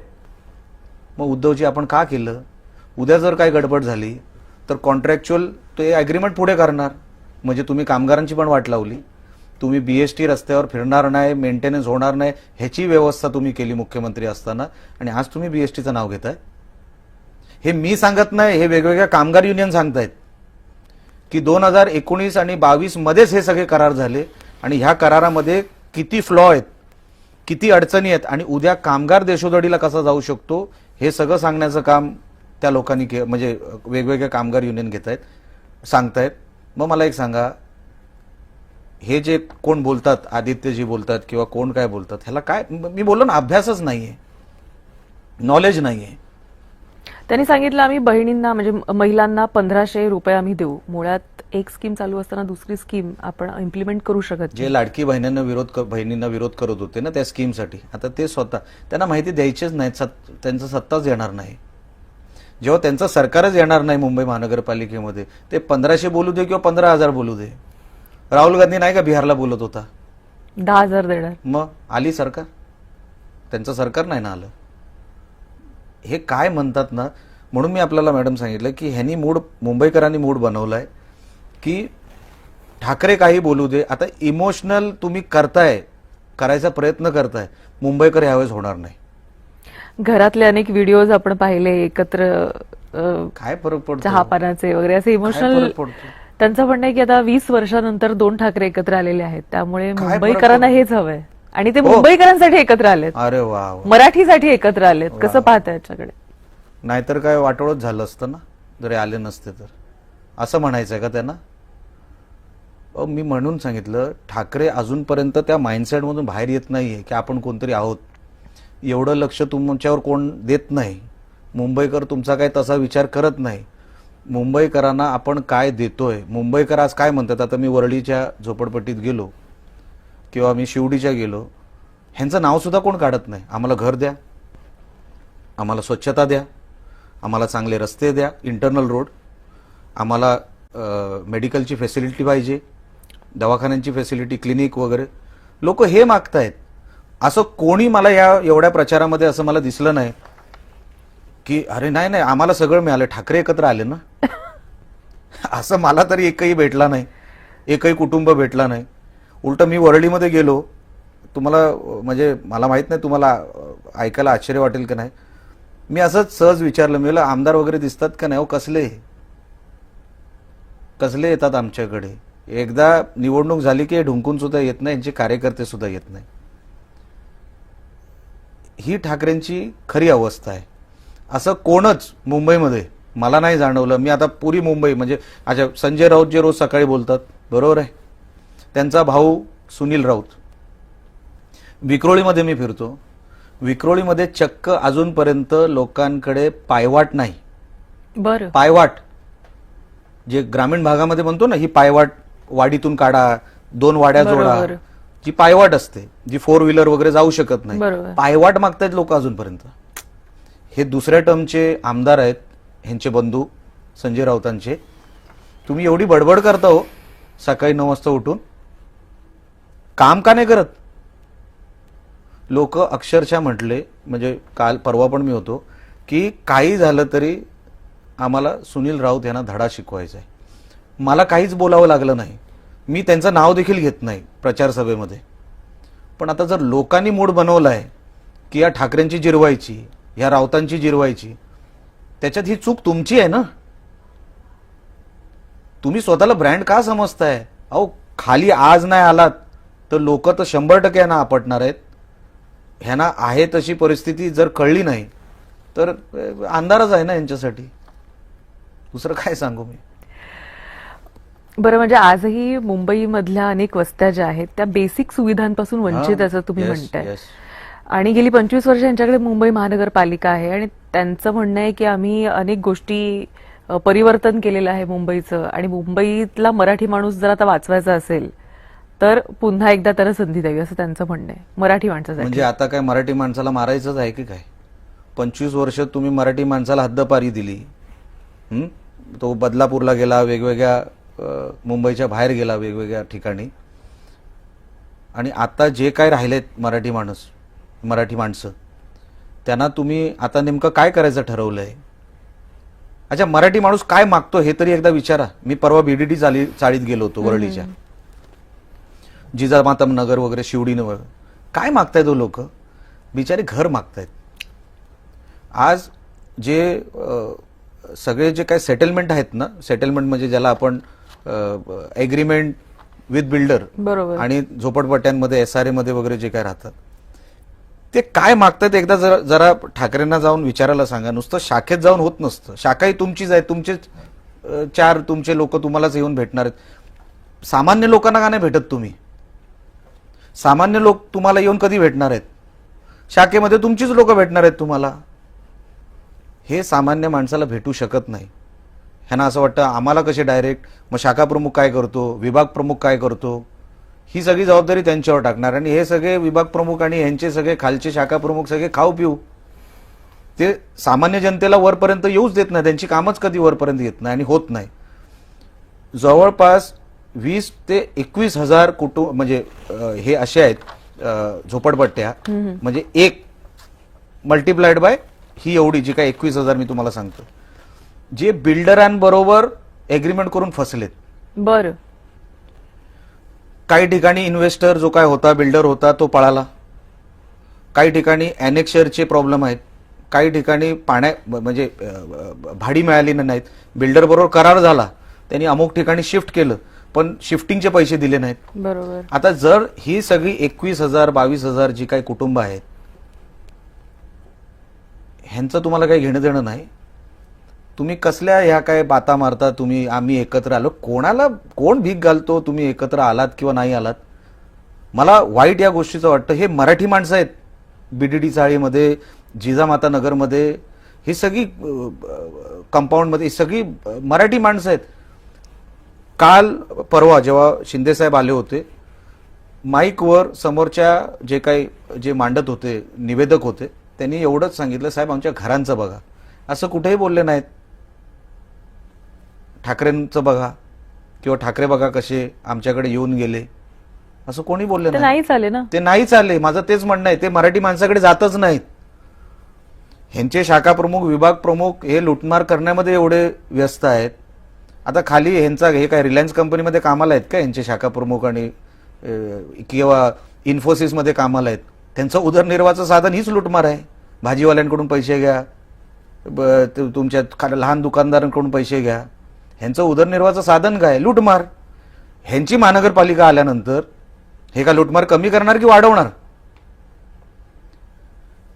मग उद्धवजी आपण का केलं? उद्या जर काय गडबड झाली तर कॉन्ट्रॅक्च्युअल ते अग्रीमेंट पुढे करणार, म्हणजे तुम्ही कामगारांची पण वाट लावली. तुम्ही बीएसटी रस्त्यावर फिरणार नाही, मेंटेनन्स होणार नाही, ह्याची व्यवस्था तुम्ही केली मुख्यमंत्री असताना, आणि आज तुम्ही बीएसटीचं नाव घेताय. हे मी सांगत नाही, हे वेगवेगळ्या कामगार युनियन सांगतायत की 2019 आणि 22 मध्येच हे सगळे करार झाले, आणि ह्या करारामध्ये किती फ्लॉ आहेत, किती अडचणी आहेत, आणि उद्या कामगार देशोधडीला कसा जाऊ शकतो हे सगळं सांगण्याचं काम त्या लोकांनी म्हणजे वेगवेगळ्या कामगार युनियन घेत आहेत, सांगतायत. मग मला एक सांगा, हे जे कोण बोलतात, आदित्यजी बोलतात किंवा कोण काय बोलतात, ह्याला काय मी बोललो ना, अभ्यासच नाहीये, नॉलेज नाहीये.
त्यांनी सांगितलं आम्ही बहिणींना म्हणजे महिलांना 1500 रुपये आम्ही देऊ. मुळात एक स्कीम चालू असताना दुसरी स्कीम आपण इम्प्लिमेंट करू शकत.
जे लाडकी बहिणींना विरोध करत होते ना त्या स्कीमसाठी, आता ते स्वतः त्यांना माहिती द्यायचीच नाही, त्यांचं सत्ताच येणार नाही. जेव्हा त्यांचं सरकारच येणार नाही मुंबई महानगरपालिकेमध्ये, ते 1500 बोलू दे किंवा 15,000 बोलू दे. राहुल गांधी नाही का बिहारला बोलत होता,
10,000 देणार,
मग आली सरकार, त्यांचं सरकार नाही ना आलं. हे काय म्हणतात ना, म्हणून मी आपल्याला मॅडम सांगितलं की ह्यांनी मुंबईकरांनी मूड बनवलाय की ठाकरे काही बोलू दे. आता इमोशनल तुम्ही करायचा प्रयत्न करताय, मुंबईकर यावेळेस होणार नाही.
घरातले अनेक व्हिडिओज आपण पाहिले एकत्र,
काय फरक पडतो,
चहापानाचे वगैरे असे इमोशनल. त्यांचं म्हणणं आहे की आता 20 वर्षानंतर 2 ठाकरे एकत्र आलेले आहेत, त्यामुळे मुंबईकरांना हेच हवंय, आणि ते मुंबईकरांसाठी एकत्र आलेत.
अरे वा,
मराठीसाठी एकत्र आलेत. कसं पाहता याच्याकडे?
नाहीतर काय वाटोळच झालं असतं ना जरी आले नसते तर, असं म्हणायचंय का त्यांना? मी म्हणून सांगितलं, ठाकरे अजूनपर्यंत त्या माइंडसेटमधून बाहेर येत नाहीये की आपण कोणतरी आहोत. एवढं लक्ष तुमच्यावर कोण देत नाही. मुंबईकर तुमचा काय तसा विचार करत नाही. मुंबईकरांना आपण काय देतोय, मुंबईकर आज काय म्हणतात. आता मी वरळीच्या झोपडपट्टीत गेलो किंवा मी शिवडीच्या गेलो, ह्यांचं नाव सुद्धा कोण काढत नाही. आम्हाला घर द्या, आम्हाला स्वच्छता द्या, आम्हाला चांगले रस्ते द्या, इंटरनल रोड, आम्हाला मेडिकलची फॅसिलिटी पाहिजे, दवाखान्यांची फॅसिलिटी, क्लिनिक वगैरे. लोक हे मागतायत. असं कोणी मला या एवढ्या प्रचारामध्ये असं मला दिसलं नाही की अरे नाही नाही आम्हाला सगळं मिळालं, ठाकरे एकत्र आले ना. असं मला तरी एकही भेटला नाही, एकही कुटुंब भेटला नाही. उलट मी वरळीमध्ये गेलो, तुम्हाला म्हणजे मला माहित नाही तुम्हाला ऐकायला आश्चर्य वाटेल की नाही, मी असंच सहज विचारलं, मी म्हणलं आमदार वगैरे दिसतात का नाही, हो कसले कसले येतात आमच्याकडे. एकदा निवडणूक झाली की ढुंकून सुद्धा येत नाही, यांचे कार्यकर्ते सुद्धा येत नाही. ही ठाकरेंची खरी अवस्था आहे. असं कोणच मुंबईमध्ये मला नाही जाणवलं. मी आता पुरी मुंबई म्हणजे अच्छा संजय राऊत जे रोज सकाळी बोलतात बरोबर आहे, त्यांचा भाऊ सुनील राऊत, विक्रोळीमध्ये मी फिरतो, विक्रोळीमध्ये चक्क अजूनपर्यंत लोकांकडे पायवाट नाही.
बरं.
पायवाट जे ग्रामीण भागामध्ये म्हणतो ना, ही पायवाट वाडीतून काढा, 2 वाड्या जोडा,
बरोबर.
जी पायवाट असते, जी 4 व्हीलर वगैरे जाऊ शकत नाही,
बरोबर.
पायवाट मागतायत लोक अजूनपर्यंत. हे दुसऱ्या टर्मचे आमदार आहेत, ह्यांचे बंधू संजय राऊतांचे. तुम्ही एवढी बडबड करता हो सकाळी 9 वाजता उठून, काम का नाही करत. लोक अक्षरशः म्हटले, म्हणजे काल परवा पण मी होतो, की काही झालं तरी आम्हाला सुनील राऊत यांना धडा शिकवायचा आहे. मला काहीच बोलावं लागलं नाही, मी त्यांचं नाव देखील घेत नाही प्रचार सभेमध्ये. पण आता जर लोकांनी मूड बनवलाय की या ठाकरेंची जिरवायची, या राऊतांची जिरवायची, त्याच्यात ही चूक तुमची आहे ना. तुम्ही स्वतःला ब्रँड का समजताय. अहो खाली आज नाही आलात तर लोक तर 100% यांना आपटणार आहेत. ह्यांना आहे तशी परिस्थिती जर कळली नाही तर अंधारच आहे ना यांच्यासाठी. दुसरं काय सांगू मी.
बरं, म्हणजे आजही मुंबईमधल्या अनेक वस्त्या ज्या आहेत त्या बेसिक सुविधांपासून वंचित असं तुम्ही
Yes,
म्हणताय.
yes.
आणि गेली 25 वर्ष यांच्याकडे मुंबई महानगरपालिका आहे आणि त्यांचं म्हणणं आहे की आम्ही अनेक गोष्टी परिवर्तन केलेलं आहे मुंबईचं, आणि मुंबईतला मराठी माणूस जर आता वाचवायचा असेल तर पुन्हा एकदा त्यांना संधी द्यावी असं त्यांचं म्हणणं आहे मराठी माणसासाठी.
म्हणजे आता काय मराठी माणसाला मारायचंच आहे की काय. 25 वर्ष तुम्ही मराठी माणसाला हद्दपारी दिली. तो बदलापूरला गेला, वेगवेगळ्या मुंबईच्या बाहेर गेला वेगवेगळ्या ठिकाणी, आणि आता जे काय राहिलेत मराठी माणसं, त्यांना तुम्ही आता नेमकं काय करायचं ठरवलंय. अच्छा मराठी माणूस काय मागतो हे तरी एकदा विचारा. मी परवा बीडीडी चाळीत गेलो होतो, वरळीच्या जिजामाता नगर वगैरे, शिवडीनगर, काय मागतायत लोक. बिचारे घर मागतायत. आज जे सगळे जे काय सेटलमेंट आहेत ना, सेटलमेंट म्हणजे ज्याला आपण एग्रीमेंट विथ बिल्डर
बरोबर.
आणि झोपडपट्ट्यांमध्ये SRA मध्ये वगैरे जे काय राहतात, ते काय मागतात एकदा जरा ठाकरेंना जाऊन विचारायला सांगा. नुसतं शाखेत जाऊन होत नसतं. शाखाही तुमचीच आहे, तुमचेच 4 तुमचे लोक तुम्हालाच येऊन भेटणार आहेत. सामान्य लोकांना का नाही भेटत तुम्ही. सामान्य लोक तुम्हाला येऊन कधी भेटणार आहेत. शाखेमध्ये तुमचीच लोक भेटणार आहेत तुम्हाला. हे सामान्य माणसाला भेटू शकत नाही. ह्यांना असं वाटतं आम्हाला कसे डायरेक्ट, मग शाखा प्रमुख काय करतो, विभाग प्रमुख काय करतो, ही सगळी जबाबदारी त्यांच्यावर टाकणार. आणि हे सगळे विभाग प्रमुख आणि यांचे सगळे खालचे शाखा प्रमुख सगळे खाऊ पिऊ, ते सामान्य जनतेला वरपर्यंत येऊच देत नाही. त्यांची कामच कधी वरपर्यंत येत नाही आणि होत नाही. जवळपास 20 ते 21 हजार कुटुंब म्हणजे हे असे आहेत झोपडपट्ट्या, म्हणजे एक मल्टिप्लाइड बाय ही एवढी जी काय 21,000 मी तुम्हाला सांगतो, जे बिल्डरांबरोबर एग्रीमेंट करून फसलेत.
बरं.
काही ठिकाणी इन्व्हेस्टर जो काय होता, बिल्डर होता, तो पळाला. काही ठिकाणी अनेक्शरचे प्रॉब्लेम आहेत. काही ठिकाणी म्हणजे भाडी मिळाली नाहीत. बिल्डर बरोबर करार झाला, त्यांनी अमुक ठिकाणी शिफ्ट केलं, पण शिफ्टिंगचे पैसे दिले नाहीत.
बरोबर.
आता जर ही सगळी 21,000 22,000 जी काही कुटुंब आहेत, ह्यांचं तुम्हाला काही घेणं देणं नाही. तुम्ही कसल्या ह्या काय बाता मारता तुम्ही, आम्ही एकत्र आलो. कोण भीक घालतो तुम्ही एकत्र आलात किंवा नाही आलात. मला वाईट या गोष्टीचं वाटतं. हे मराठी माणसं आहेत. बीडीडी चाळीमध्ये, जिजामाता नगरमध्ये, ही सगळी कंपाऊंडमध्ये सगळी मराठी माणसं आहेत. काल परवा जेव्हा शिंदेसाहेब आले होते, माईकवर समोरच्या जे मांडत होते, निवेदक होते, त्यांनी एवढंच सांगितलं, साहेब आमच्या घरांचं बघा. असं कुठेही बोलले नाहीत. ठाकरेंचं बघा किंवा ठाकरे बघा कसे आमच्याकडे येऊन गेले, असं कोणी बोलले
ते
नाही.
नाही चाले ना.
ते नाही चालले. माझं तेच म्हणणं आहे, ते मराठी माणसाकडे जातच नाहीत. ह्यांचे शाखा प्रमुख विभाग प्रमुख हे लुटमार करण्यामध्ये एवढे व्यस्त आहेत. आता खाली ह्यांचा हे काय रिलायन्स कंपनीमध्ये कामाला आहेत का ह्यांचे शाखा प्रमुख आणि किंवा इन्फोसिसमध्ये कामाला आहेत. त्यांचं उदरनिर्वाहाचं साधन हीच लुटमार आहे. भाजीवाल्यांकडून पैसे घ्या, तुमच्या लहान दुकानदारांकडून पैसे घ्या. ह्यांचं उदरनिर्वाहाचं साधन काय? लुटमार. ह्यांची महानगरपालिका आल्यानंतर हे का लुटमार कमी करणार की वाढवणार?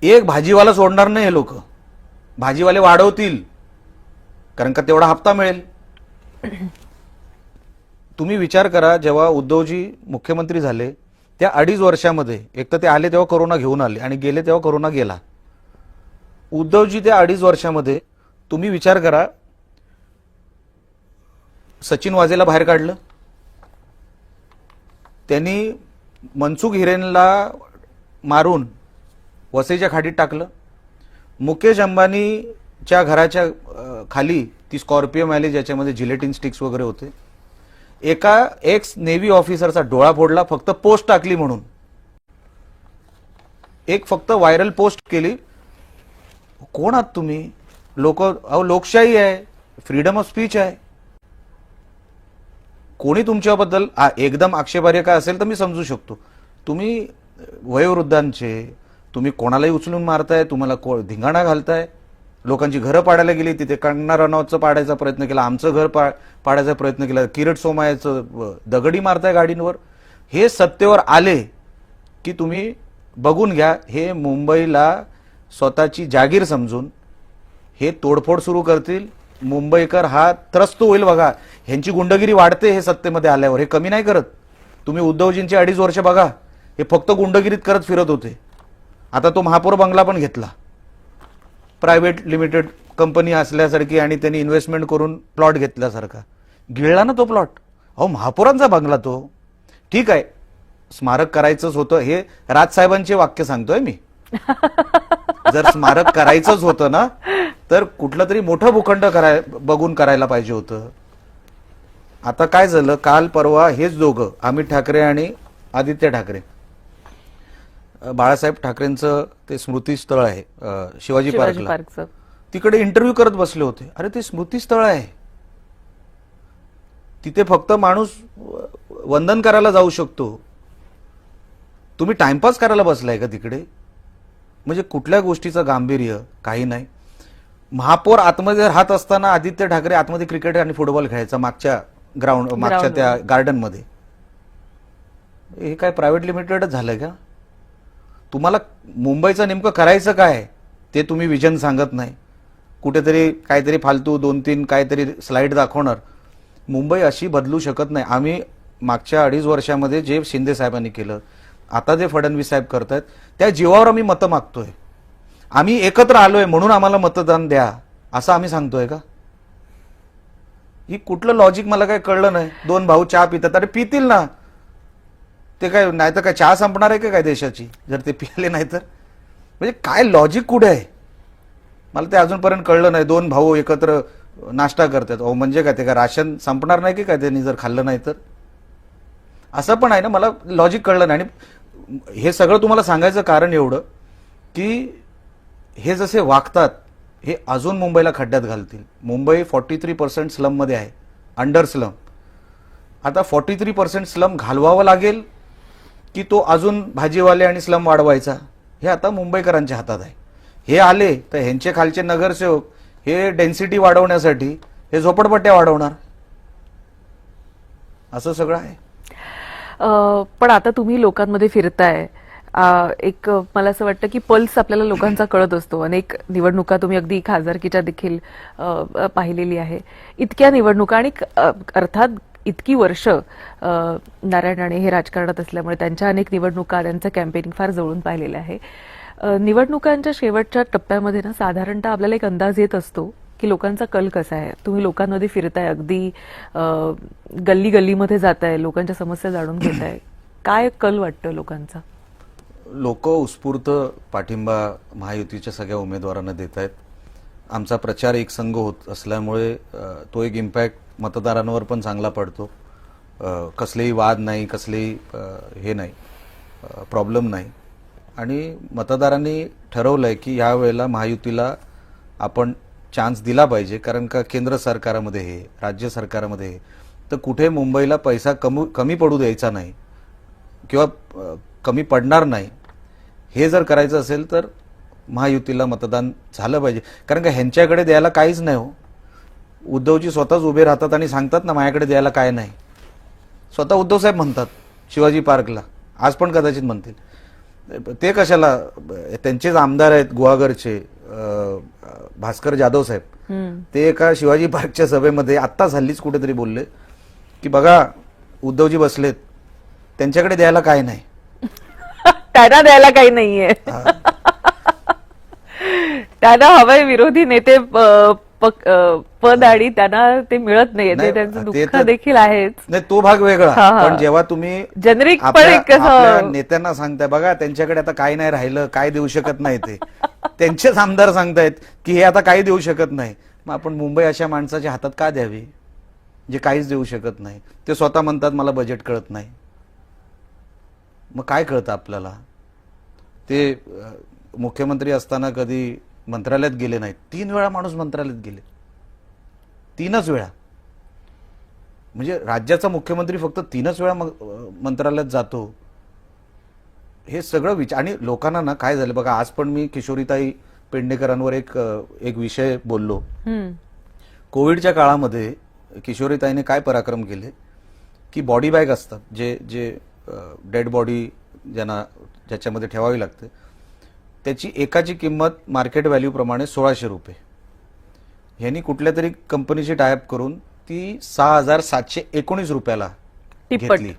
एक भाजीवाला सोडणार नाही हे लोक. भाजीवाले वाढवतील, कारण का तेवढा हप्ता मिळेल. तुम्ही विचार करा, जेव्हा उद्धवजी मुख्यमंत्री झाले त्या 2.5 वर्षामध्ये, एक तर ते आले तेव्हा कोरोना घेऊन आले आणि गेले तेव्हा कोरोना गेला. उद्धवजी त्या 2.5 वर्षामध्ये तुम्ही विचार करा, सचिन वाझेला बाहेर काढलं, त्यांनी मनसुख हिरेनला मारून वसईच्या खाडीत टाकलं. मुकेश अंबानीच्या घराच्या खाली ती स्कॉर्पिओ मिळाली ज्याच्यामध्ये जिलेटिन स्टिक्स वगैरे होते. एका एक्स नेव्ही ऑफिसरचा डोळा फोडला फक्त पोस्ट टाकली म्हणून. एक फक्त व्हायरल पोस्ट केली. कोण आहात तुम्ही? लोकशाही आहे, फ्रीडम ऑफ स्पीच आहे. कोणी तुमच्याबद्दल एकदम आक्षेपार्ह काय असेल तर मी समजू शकतो. तुम्ही वयोवृद्धांचे, तुम्ही कोणालाही उचलून मारताय, तुम्हाला धिंगाणा घालताय, लोकांची घरं पाडायला गेली, तिथे कंगना रनौतचं पाडायचा प्रयत्न केला, आमचं घर पाडायचा प्रयत्न केला, किरीट सोमय्याचं दगडी मारताय गाडींवर. हे सत्तेवर आले की तुम्ही बघून घ्या, हे मुंबईला स्वतःची जागीर समजून हे तोडफोड सुरू करतील. मुंबईकर हा त्रस्त होईल. बघा, ह्यांची गुंडगिरी वाढते हे सत्तेमध्ये आल्यावर, हे कमी नाही करत. तुम्ही उद्धवजींचे 2.5 वर्ष बघा, हे फक्त गुंडगिरीत करत फिरत होते. आता तो महापौर बंगला पण घेतला, प्रायव्हेट लिमिटेड कंपनी असल्यासारखी, आणि त्यांनी इन्व्हेस्टमेंट करून प्लॉट घेतल्यासारखा गिळला ना तो प्लॉट. अहो, महापौरांचा बंगला तो. ठीक आहे, स्मारक करायचंच होतं, हे राजसाहेबांचे वाक्य सांगतोय मी. जर स्मारक करायचंच होतं ना, तर कुठलं तरी मोठं भूखंड बघून करायला पाहिजे होतं. आता काय झालं, काल परवा हेच दोघं, अमित ठाकरे आणि आदित्य ठाकरे, बाळासाहेब ठाकरेंचं ते स्मृतीस्थळ आहे शिवाजी पार्कचं, तिकडे इंटरव्ह्यू करत बसले होते. अरे ते स्मृतीस्थळ आहे, तिथे फक्त माणूस वंदन करायला जाऊ शकतो. तुम्ही टाइमपास करायला बसलाय का तिकडे? म्हणजे कुठल्या गोष्टीचं गांभीर्य काही नाही. महापौर आतमध्ये राहत असताना आदित्य ठाकरे आतमध्ये क्रिकेट आणि फुटबॉल खेळायचा मागच्या त्या गार्डनमध्ये. हे काय प्रायव्हेट लिमिटेडच झालं का? तुम्हाला मुंबईचं नेमकं करायचं काय ते तुम्ही विजन सांगत नाही. कुठेतरी काहीतरी फालतू 2-3 काहीतरी स्लाइड दाखवणार. मुंबई अशी बदलू शकत नाही. आम्ही मागच्या 2.5 वर्षामध्ये जे शिंदे साहेबांनी केलं, आता जे फडणवीस साहेब करतायत, त्या जीवावर आम्ही मतं मागतोय. आम्ही एकत्र आलोय म्हणून आम्हाला मतदान द्या असं आम्ही सांगतोय का? ही कुठलं लॉजिक मला काय कळलं नाही. 2 भाऊ चहा पितात, अरे पितील ना, ते काय नाही तर काय चहा संपणार आहे का काय देशाची जर ते पिले नाही तर? म्हणजे काय लॉजिक कुठे आहे मला ते अजूनपर्यंत कळलं नाही. 2 भाऊ एकत्र नाश्ता करतात, अहो म्हणजे काय, ते काय राशन संपणार नाही की काय त्यांनी जर खाल्लं नाही तर? असं पण आहे ना, मला लॉजिक कळलं नाही. आणि हे सगळं तुम्हाला सांगायचं कारण एवढं की हे जसे वागतात हे अजून मुंबईला खड्ड्यात घालतील. मुंबई 43% स्लममध्ये आहे, अंडर स्लम. आता 43% स्लम घालवावं लागेल की तो अजून भाजीवाले आणि स्लम वाढवायचा, हे आता मुंबईकरांच्या हातात आहे. हे आले तर ह्यांचे खालचे नगरसेवक हे डेन्सिटी वाढवण्यासाठी हे झोपडपट्ट्या वाढवणार, असं सगळं आहे.
पण आता तुम्ही लोकांमध्ये फिरताय, एक मला असं वाटतं की पल्स आपल्याला लोकांचा कळत असतो. अनेक निवडणुका तुम्ही अगदी खासदारकीच्या देखील पाहिलेली आहे. इतक्या निवडणुका आणि अर्थात इतकी वर्ष नारायण राणे हे राजकारणात असल्यामुळे त्यांच्या अनेक निवडणुका, त्यांचं कॅम्पेनिंग फार जवळून पाहिलेलं आहे. निवडणुकांच्या शेवटच्या टप्प्यामध्ये ना साधारणतः आपल्याला एक अंदाज येत असतो की लोकांचा कल कसा आहे. तुम्ही लोकांमध्ये फिरताय, अगदी गल्ली गल्लीमध्ये जाताय, लोकांच्या समस्या जाणून घेताय, काय कल वाटतं लोकांचा?
लोक उत्स्फूर्त पाठिंबा महायुतीच्या सगळ्या उमेदवारांना देत आहेत. आमचा प्रचार एक संघ होत असल्यामुळे तो एक इम्पॅक्ट मतदारांवर पण चांगला पडतो. कसलेही वाद नाही, कसलेही हे नाही, प्रॉब्लेम नाही. आणि मतदारांनी ठरवलंय की या वेळेला महायुतीला आपण चान्स दिला पाहिजे, कारण का केंद्र सरकारमध्ये हे, राज्य सरकारमध्ये हे, तर कुठे मुंबईला पैसा कमी पडू द्यायचा नाही किंवा कमी पडणार नाही. हे जर करायचं असेल तर महायुतीला मतदान झालं पाहिजे, कारण का ह्यांच्याकडे द्यायला काहीच नाही हो. उद्धवजी स्वतःच उभे राहतात आणि सांगतात ना माझ्याकडे द्यायला काय नाही. स्वतः उद्धव साहेब म्हणतात शिवाजी पार्कला, आज पण कदाचित म्हणतील. ते कशाला, त्यांचेच आमदार आहेत गुहागरचे भास्कर जाधव साहेब, ते एका शिवाजी पार्कच्या सभेमध्ये आत्ताच हल्लीच कुठेतरी बोलले की बघा उद्धवजी बसलेत, त्यांच्याकडे द्यायला काय नाही.
त्यांना द्यायला काही नाहीये. त्यांना हवंय विरोधी नेते पद आणि त्यांना ते मिळत नाहीये. ते त्यांचं दुःख देखील आहेच.
नाही, तो भाग वेगळा. पण जेव्हा तुम्ही
जेनेरिक
आपल्या नेत्यांना सांगताय बघा त्यांच्याकडे आता काही नाही राहिलं, काय देऊ शकत नाही, ते त्यांचेच आमदार सांगतायत की हे आता काही देऊ शकत नाही, मग आपण मुंबई अशा माणसाच्या हातात का द्यावी जे काहीच देऊ शकत नाही. ते स्वतः म्हणतात मला बजेट कळत नाही. मग काय कळतं आपल्याला? ते मुख्यमंत्री असताना कधी मंत्रालयात गेले नाहीत. 3 वेळा माणूस मंत्रालयात गेले, 3च वेळा. म्हणजे राज्याचा मुख्यमंत्री फक्त 3च वेळा मंत्रालयात जातो. हे सगळं आणि लोकांना ना काय झालं बघा, आज पण मी किशोरीताई पेडणेकरांवर एक विषय बोललो. कोविडच्या काळामध्ये किशोरीताईने काय पराक्रम केले की बॉडी बॅग असतात, जे डेड बॉडी ज्याच्यामध्ये ठेवावी लागते, त्याची एकाची किंमत मार्केट व्हॅल्यू प्रमाणे 1600 रुपये. ह्यांनी कुठल्या तरी कंपनीची टायअप करून ती 6719 रुपयाला घेतली.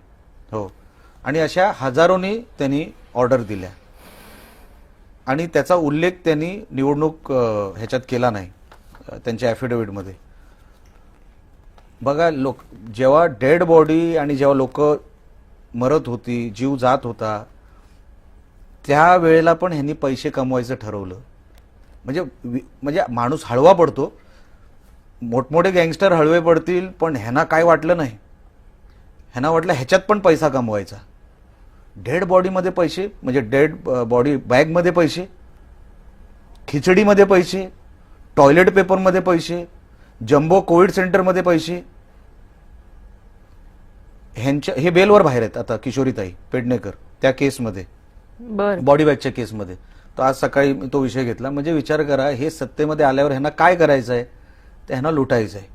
हो, आणि अशा हजारोनी त्यांनी ऑर्डर दिल्या आणि त्याचा उल्लेख त्यांनी निवडणूक ह्याच्यात केला नाही त्यांच्या ॲफिडेव्हिटमध्ये. बघा, जेव्हा डेड बॉडी आणि जेव्हा लोक मरत होती, जीव जात होता, त्या वेळेला पण ह्यांनी पैसे कमवायचं ठरवलं. म्हणजे माणूस हळवा पडतो, मोठमोठे गँगस्टर हळवे पडतील, पण ह्यांना काय वाटलं नाही. ह्यांना वाटलं ह्याच्यात पण पैसा कमवायचा. डेड बॉडीमध्ये पैसे, म्हणजे डेड बॉडी बॅगमध्ये पैसे, खिचडीमध्ये पैसे, टॉयलेट पेपरमध्ये पैसे, जम्बो कोविड सेंटरमध्ये पैसे. हे बेलवर बाहेर आहेत आता किशोरीताई पेडणेकर त्या केसमध्ये, बॉडी बॅगच्या केसमध्ये. तर आज सकाळी मी तो विषय घेतला. म्हणजे विचार करा, हे सत्तेमध्ये आल्यावर ह्यांना काय करायचं आहे, ते ह्यांना लुटायचं आहे.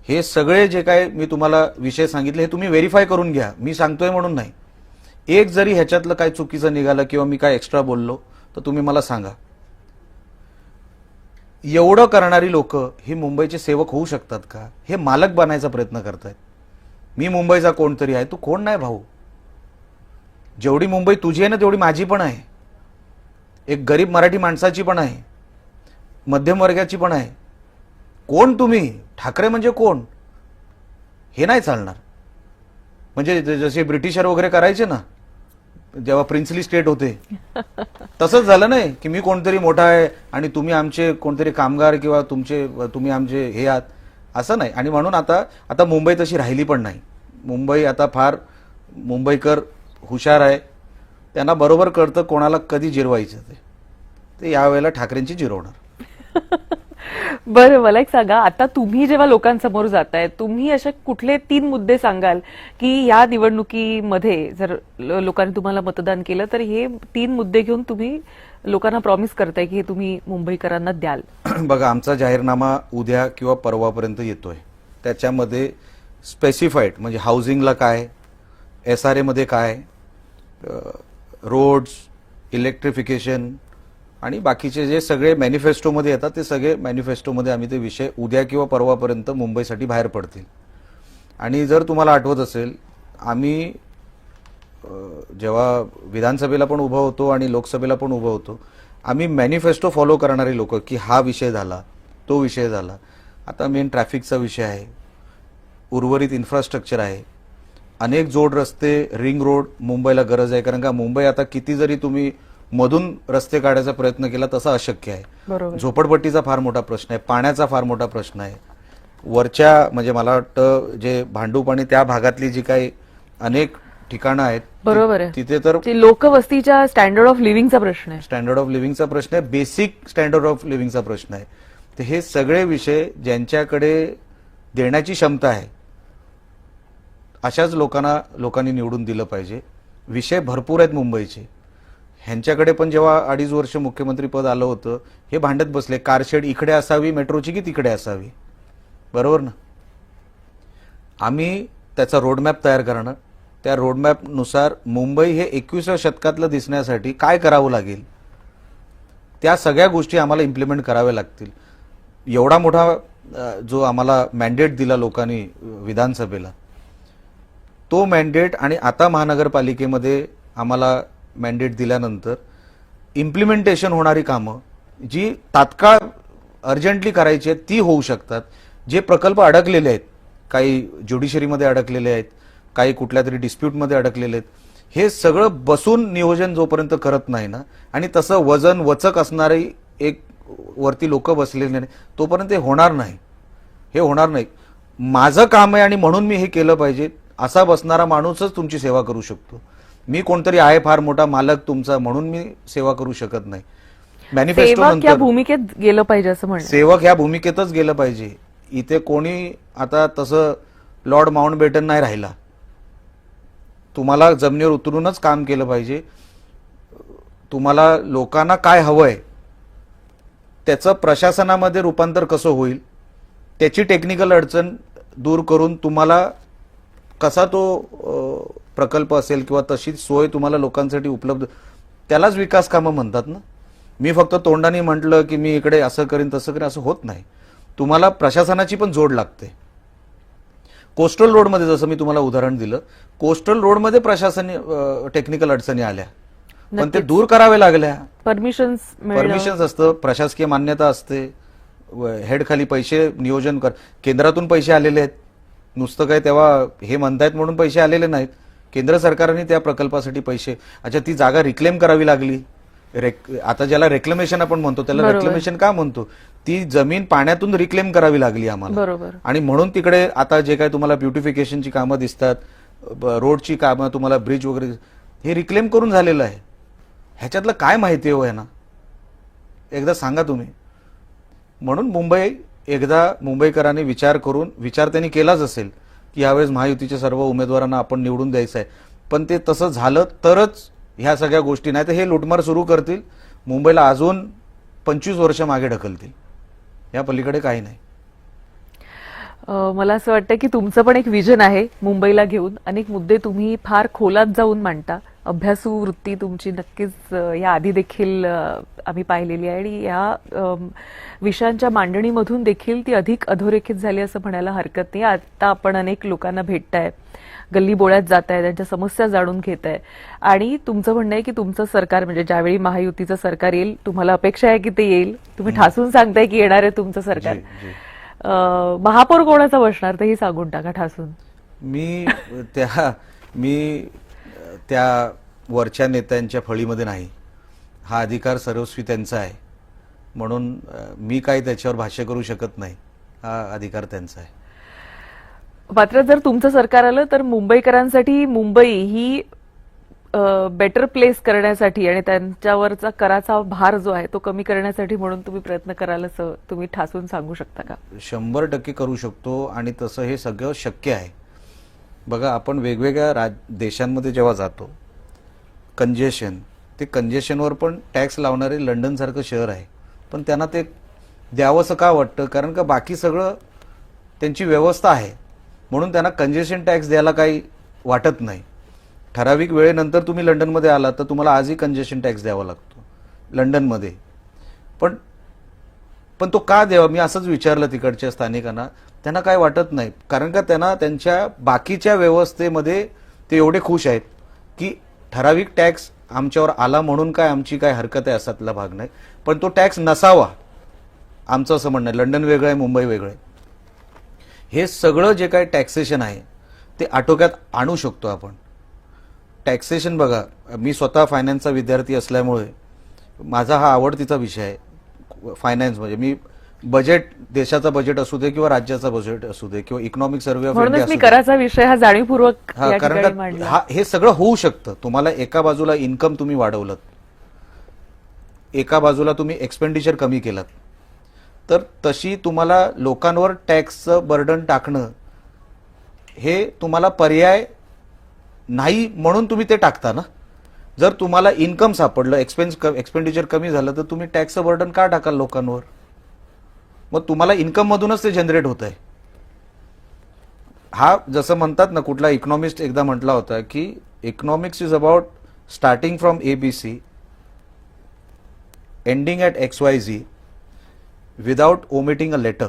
हे सगळे जे काय मी तुम्हाला विषय सांगितले हे तुम्ही व्हेरीफाय करून घ्या, मी सांगतोय म्हणून नाही. एक जरी ह्याच्यातलं काय चुकीचं निघालं किंवा मी काय एक्स्ट्रा बोललो तर तुम्ही मला सांगा. एवढं करणारी लोक ही मुंबईचे सेवक होऊ शकतात का? हे मालक बनायचा प्रयत्न करतायत. मी मुंबईचा कोणतरी आहे, तू कोण नाही भाऊ. जेवढी मुंबई तुझी आहे ना तेवढी माझी पण आहे, एक गरीब मराठी माणसाची पण आहे, मध्यम वर्गाची पण आहे. कोण तुम्ही? ठाकरे म्हणजे कोण? हे नाही चालणार. म्हणजे जसे ब्रिटिशर वगैरे करायचे ना जेव्हा प्रिन्सली स्टेट होते, तसंच झालं नाही की मी कोणतरी मोठा आहे आणि तुम्ही आमचे कोणतरी कामगार किंवा तुम्ही आमचे हे आहात, असं नाही. आणि म्हणून आता मुंबई तशी राहिली पण नाही. मुंबई आता फार मुंबईकर हुशार आहे, त्यांना बरोबर कळतं कोणाला कधी जिरवायचं ते यावेळेला ठाकरेंची जिरवणार.
बरं, मला एक सांगा, आता तुम्ही जेव्हा लोकांसमोर जाताय, तुम्ही असे कुठले 3 मुद्दे सांगाल की या निवडणुकीमध्ये जर लोकांनी तुम्हाला मतदान केलं तर हे 3 मुद्दे घेऊन तुम्ही लोकांना प्रॉमिस करताय की हे तुम्ही मुंबईकरांना द्याल?
बघा, आमचा जाहीरनामा उद्या किंवा परवापर्यंत येतोय. त्याच्यामध्ये स्पेसिफाईड म्हणजे हाऊसिंगला काय, SRA मध्ये काय, रोड्स, इलेक्ट्रिफिकेशन आणि बाकीचे जे सगळे मॅनिफेस्टोमध्ये येतात ते सगळे मॅनिफेस्टोमध्ये आम्ही ते विषय उद्या किंवा परवापर्यंत मुंबईसाठी बाहेर पडतील. आणि जर तुम्हाला आठवत असेल, आम्ही जेव्हा विधानसभेला पण उभं होतो आणि लोकसभेला पण उभं होतो, आम्ही मॅनिफेस्टो फॉलो करणारी लोक की हा विषय झाला, तो विषय झाला, आता मेन ट्रॅफिकचा विषय आहे, उर्वरित इन्फ्रास्ट्रक्चर आहे, अनेक जोड रस्ते, रिंग रोड मुंबईला गरज आहे. कारण का मुंबई आता किती जरी तुम्ही मधून रस्ते काढायचा प्रयत्न केला तसा अशक्य आहे. झोपडपट्टीचा फार मोठा प्रश्न आहे, पाण्याचा फार मोठा प्रश्न आहे. वरच्या म्हणजे मला वाटतं जे भांडूप आणि त्या भागातली जी काही अनेक ठिकाणं आहेत
बरोबर आहे.
तिथे तर
ते लोकवस्तीच्या स्टँडर्ड ऑफ लिव्हिंगचा प्रश्न आहे.
स्टँडर्ड ऑफ लिव्हिंगचा प्रश्न आहे, बेसिक स्टँडर्ड ऑफ लिव्हिंगचा प्रश्न आहे. तर हे सगळे विषय ज्यांच्याकडे देण्याची क्षमता आहे अशाच लोकांनी निवडून दिलं पाहिजे. विषय भरपूर आहेत मुंबईचे. ह्यांच्याकडे पण जेव्हा 2.5 वर्ष मुख्यमंत्री पद आलं होतं हे भांडत बसले, कारशेड इकडे असावी मेट्रोची की तिकडे असावी. बरोबर ना. आम्ही त्याचा रोडमॅप तयार करणं, त्या रोडमॅपनुसार मुंबई हे 21व्या शतकातलं दिसण्यासाठी काय करावं लागेल त्या सगळ्या गोष्टी आम्हाला इम्प्लिमेंट कराव्या लागतील. एवढा मोठा जो आम्हाला मॅन्डेट दिला लोकांनी विधानसभेला, तो मॅन्डेट आणि आता महानगरपालिकेमध्ये आम्हाला मॅन्डेट दिल्यानंतर इम्प्लिमेंटेशन होणारी कामं जी तात्काळ अर्जंटली करायची आहेत ती होऊ शकतात. जे प्रकल्प अडकलेले आहेत, काही ज्युडिशरीमध्ये अडकलेले आहेत, काही कुठल्या तरी डिस्प्यूटमध्ये अडकलेले आहेत, हे सगळं बसून नियोजन जोपर्यंत करत नाही ना आणि तसं वजन वचक असणारी एक वरती लोक बसलेले नाही तोपर्यंत हे होणार नाही. हे होणार नाही. माझं काम आहे आणि म्हणून मी हे केलं पाहिजे असा बसणारा माणूसच तुमची सेवा करू शकतो. मी कोणतरी आहे फार मोठा मालक तुमचा म्हणून मी सेवा करू शकत नाही. मॅनिफेस्टो
सेवक या
नंतर
भूमिकेत गेलं पाहिजे असं म्हणणं.
सेवक ह्या भूमिकेतच गेलं पाहिजे. इथे कोणी आता तसं लॉर्ड माउंटबेटन नाही राहिला. तुम्हाला जमिनीवर उतरूनच काम केलं पाहिजे. तुम्हाला लोकांना काय हवंय त्याचं प्रशासनामध्ये रूपांतर कसं होईल त्याची टेक्निकल अडचण दूर करून तुम्हाला कसा तो प्रकल्प असेल किंवा तशी सोय तुम्हाला लोकांसाठी उपलब्ध, त्यालाच विकास कामं म्हणतात ना. मी फक्त तोंडाने म्हटलं की मी इकडे असं करीन तसं करीन असं होत नाही. तुम्हाला प्रशासनाची पण जोड लागते. कोस्टल रोडमध्ये जसं मी तुम्हाला उदाहरण दिलं, कोस्टल रोडमध्ये प्रशासनी टेक्निकल अडचणी आल्या पण ते दूर करावे लागल्या. परमिशन्स असतं, प्रशासकीय मान्यता असते, हेड खाली पैसे नियोजन कर, केंद्रातून पैसे आलेले आहेत. नुसतं काय तेव्हा हे म्हणतायत म्हणून पैसे आलेले नाहीत. केंद्र सरकारने त्या प्रकल्पासाठी पैसे, अच्छा ती जागा रिक्लेम करावी लागली. आता ज्याला रेक्लेमेशन आपण म्हणतो त्याला रेक्लेमेशन का म्हणतो, ती जमीन पाण्यातून रिक्लेम करावी लागली आम्हाला.
बरोबर.
आणि म्हणून तिकडे आता जे काय तुम्हाला ब्युटिफिकेशनची कामं दिसतात, रोडची कामं, तुम्हाला ब्रिज वगैरे, हे रिक्लेम करून झालेलं आहे. ह्याच्यातलं काय माहिती हो ना, एकदा सांगा तुम्ही. म्हणून एकदा मुंबईकरांनी विचार त्यांनी केलाच असेल की यावेळेस महायुतीच्या सर्व उमेदवारांना आपण निवडून द्यायचं आहे. पण ते तसं झालं तरच ह्या सगळ्या गोष्टी, नाही तर हे लुटमार सुरू करतील, मुंबईला अजून 25 वर्ष मागे ढकलतील. या पलीकडे काही नाही.
मला असं वाटतं की तुमचं पण एक विजन आहे मुंबईला घेऊन. अनेक मुद्दे तुम्ही फार खोलात जाऊन मांडता. अभ्यासू वृत्ती तुमची नक्कीच या आधी देखील आम्ही पाहिलेली आहे आणि या विषयांच्या मांडणीमधून देखील ती अधिक अधोरेखित झाली असं म्हणायला हरकत नाही. आता आपण अनेक लोकांना भेटताय, गल्ली बोळ्यात जाताय, त्यांच्या समस्या जाणून घेताय आणि तुमचं म्हणणं आहे की तुमचं सरकार म्हणजे ज्यावेळी महायुतीचं सरकार येईल, तुम्हाला अपेक्षा आहे की ते येईल, तुम्ही ठासून सांगताय की येणार आहे तुमचं सरकार. महापौर कोणाचा बसणार तेही सांगून टाका ठासून.
मी त्या वरच्या नेत्यांच्या फळीमध्ये नाही. हा अधिकार सर्वस्वी त्यांचा आहे म्हणून मी काही त्याच्यावर भाष्य करू शकत नाही. हा अधिकार त्यांचा आहे.
मात्र जर तुमचं सरकार आलं तर मुंबईकरांसाठी मुंबई ही बेटर प्लेस करण्यासाठी आणि त्यांच्यावरचा कराचा भार जो आहे तो कमी करण्यासाठी म्हणून तुम्ही प्रयत्न कराल असं तुम्ही ठासून सांगू शकता का?
100% करू शकतो आणि तसं हे सगळं शक्य आहे. बघा, आपण वेगवेगळ्या देशांमध्ये जेव्हा जातो, ते कंजेशनवर पण टॅक्स लावणारे लंडनसारखं शहर आहे, पण त्यांना ते द्यावंसं का वाटतं? कारण का बाकी सगळं त्यांची व्यवस्था आहे म्हणून त्यांना कंजेशन टॅक्स द्यायला काही वाटत नाही. ठराविक वेळेनंतर तुम्ही लंडनमध्ये आलात तर तुम्हाला आजही कंजेशन टॅक्स द्यावा लागतो लंडनमध्ये. पण तो का द्यावा मी असंच विचारलं तिकडच्या स्थानिकांना. त्यांना काय वाटत नाही, कारण का त्यांना त्यांच्या बाकीच्या व्यवस्थेमध्ये ते एवढे खुश आहेत की ठराविक टॅक्स आमच्यावर आला म्हणून काय आमची काय हरकत आहे असातला भाग नाही, पण तो टॅक्स नसावा आमचं असं म्हणणं आहे. लंडन वेगळं आहे, मुंबई वेगळं आहे. हे सगळं जे काय टॅक्सेशन आहे ते आटोक्यात आणू शकतो आपण. टॅक्सेशन बघा, मी स्वतः फायनान्सचा विद्यार्थी असल्यामुळे माझा हा आवडतीचा विषय आहे फायनान्स. म्हणजे मी बजेट, देशाचा बजेट असू दे किंवा राज्याचा बजेट असू दे किंवा इकॉनॉमिक सर्व्हे ऑफ इंडिया
म्हणूनच मी
असू दे.
कराचा विषय हा जाणीवपूर्वक
हा,
या
कारण
ठिकाणी
का
मांडला.
हे सगळं होऊ शकतं. तुम्हाला एका बाजूला इन्कम तुम्ही वाढवलं, एका बाजूला तुम्ही एक्सपेंडिचर कमी केलं, तर तशी तुम्हाला लोकांवर टॅक्सचं बर्डन टाकणं हे तुम्हाला पर्याय नाही म्हणून तुम्ही ते टाकता ना. जर तुम्हाला इन्कम सापडलं, एक्सपेंडिचर कमी झालं, तर तुम्ही टॅक्सचं बर्डन का टाकाल लोकांवर? मग तुम्हाला इन्कम मधूनच ते जनरेट होत आहे. हा जसं म्हणतात ना, कुठला इकॉनॉमिस्ट एकदा म्हटला होता की economics is about starting from ABC ending at XYZ without omitting a letter.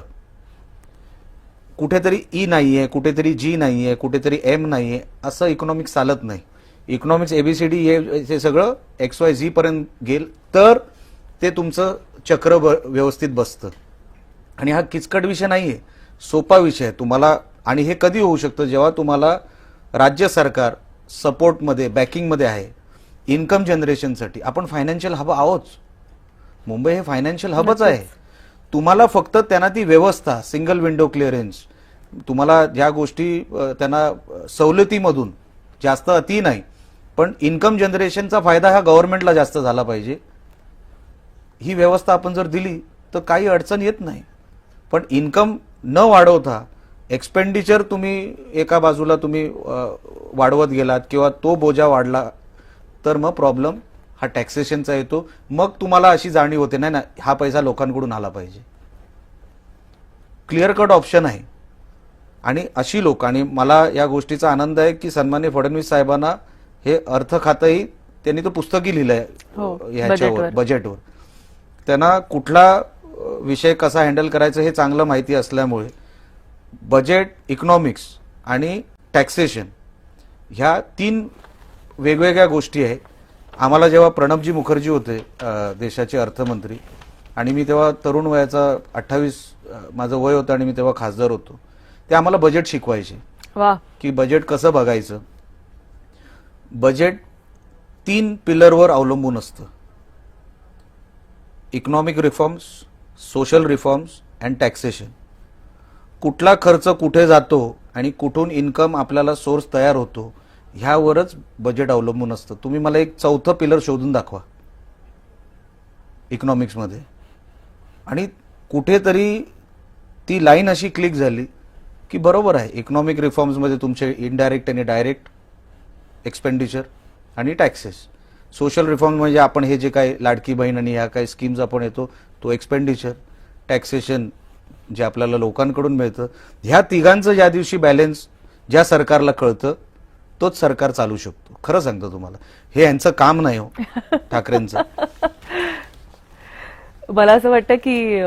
कुठेतरी ई नाहीये, कुठेतरी G नाहीये, कुठेतरी M नाहीये, असं इकॉनॉमिक्स चालत नाही. इकॉनॉमिक्स ABCD हे सगळं XYZ पर्यंत गेल तर ते तुमचं चक्र व्यवस्थित बसतं. आणि हा किचकट विषय नाहीये, सोपा विषय आहे तुम्हाला. आणि हे कधी होऊ शकतं? जेव्हा तुम्हाला राज्य सरकार सपोर्टमध्ये, बॅकिंगमध्ये आहे इन्कम जनरेशनसाठी. आपण फायनान्शियल हब आहोत. मुंबई हे फायनान्शियल हबच आहे. तुम्हाला फक्त त्यांना ती व्यवस्था, सिंगल विंडो क्लिअरन्स, तुम्हाला ज्या गोष्टी त्यांना सवलतीमधून, जास्त अति नाही, पण इन्कम जनरेशनचा फायदा हा गव्हर्नमेंटला जास्त झाला पाहिजे. ही व्यवस्था आपण जर दिली तर काही अडचण येत नाही. पण इन्कम न वाढवता एक्सपेंडिचर तुम्ही एका बाजूला तुम्ही वाढवत गेलात किंवा तो बोजा वाढला तर मग प्रॉब्लेम हा टॅक्सेशनचा येतो. मग तुम्हाला अशी जाणीव होते, नाही ना, हा पैसा लोकांकडून आला पाहिजे. क्लिअर कट ऑप्शन आहे. आणि अशी लोक, आणि मला या गोष्टीचा आनंद आहे की सन्माननीय फडणवीस साहेबांना हे अर्थ खातंही, त्यांनी तो पुस्तकही लिहिलंय ह्याच्यावर, बजेटवर. त्यांना कुठला विषय कसा हँडल करायचा हे चांगलं माहिती असल्यामुळे बजेट, इकॉनॉमिक्स आणि टॅक्सेशन ह्या 3 वेगवेगळ्या गोष्टी आहे. आम्हाला जेव्हा प्रणबजी मुखर्जी होते देशाचे अर्थमंत्री, आणि मी तेव्हा तरुण वयाचा 28 माझं वय होतं आणि मी तेव्हा खासदार होतो, ते आम्हाला बजेट शिकवायचे.
वा.
की बजेट कसं बघायचं. बजेट 3 पिलरवर अवलंबून असतं: economic reforms, social reforms and taxation. कुठला खर्च कुठे जातो आणि कुठून इन्कम आपल्याला सोर्स तयार होतो ह्यावरच बजेट अवलंबून असतं. तुम्ही मला एक 4थं पिलर शोधून दाखवा इकॉनॉमिक्समध्ये, आणि कुठेतरी ती लाईन अशी क्लिक झाली की बरोबर आहे, इकॉनॉमिक रिफॉर्म्समध्ये तुमचे इनडायरेक्ट आणि डायरेक्ट एक्सपेंडिचर आणि टॅक्सेस. सोशल रिफॉर्म म्हणजे आपण हे जे काही लाडकी बहीण आणि ह्या काही स्कीम्स आपण येतो तो एक्सपेंडिचर. टॅक्सेशन जे आपल्याला लोकांकडून मिळतं. ह्या तिघांचं ज्या दिवशी बॅलन्स ज्या सरकारला कळतं तोच सरकार चालू शकतो. खरं सांगतो तुम्हाला, हे यांचं काम नाही हो ठाकरेंचं.
मला असं वाटतं की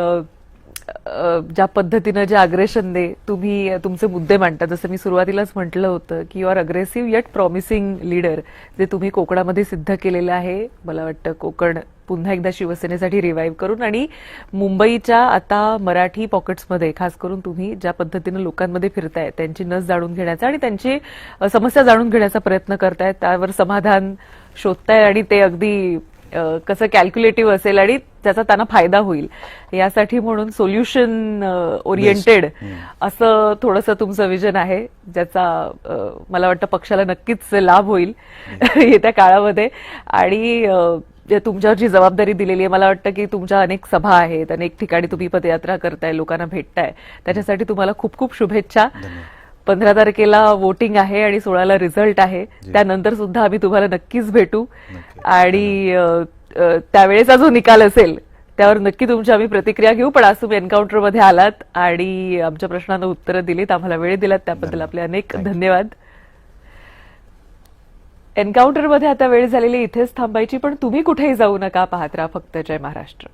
ज्या पद्धतीनं जे अग्रेशन तुम्ही तुमचे मुद्दे मांडता, जसं मी सुरुवातीलाच म्हटलं होतं की you are aggressive yet promising leader, जे तुम्ही कोकणामध्ये सिद्ध केलेलं आहे. मला वाटतं कोकण पुन्हा एकदा शिवसेनेसाठी रिवाईव्ह करून, आणि मुंबईच्या आता मराठी पॉकेट्समध्ये खास करून तुम्ही ज्या पद्धतीनं लोकांमध्ये फिरताय, त्यांची नस जाणून घेण्याचा आणि त्यांची समस्या जाणून घेण्याचा प्रयत्न करतायत, त्यावर समाधान शोधताय, आणि ते अगदी कसं कॅल्क्युलेटिव्ह असेल आणि त्याचा त्यांना फायदा होईल यासाठी म्हणून सोल्युशन ओरिएंटेड असं थोडंसं तुमचं विजन आहे, ज्याचा मला वाटतं पक्षाला नक्कीच लाभ होईल येत्या काळामध्ये. आणि तुमच्यावर जी जबाबदारी दिलेली आहे, मला वाटतं की तुमच्या अनेक सभा आहेत, अनेक ठिकाणी तुम्ही पदयात्रा करताय, लोकांना भेटताय, त्याच्यासाठी तुम्हाला खूप खूप शुभेच्छा. 15 तारखेला वोटिंग आहे आणि 16ला रिझल्ट आहे. त्यानंतर सुद्धा आम्ही तुम्हाला नक्कीच भेटू, आणि त्यावेळेचा जो निकाल असेल त्यावर नक्की तुमची आम्ही प्रतिक्रिया घेऊ. पण आज तुम्ही एन्काउंटरमध्ये आलात आणि आमच्या प्रश्नांना उत्तरं दिलीत, आम्हाला वेळ दिलात, त्याबद्दल आपले अनेक धन्यवाद. एन्काउंटरमध्ये आता वेळ झालेली इथेच थांबायची, पण तुम्ही कुठेही जाऊ नका. पाहत राहा फक्त जय महाराष्ट्र.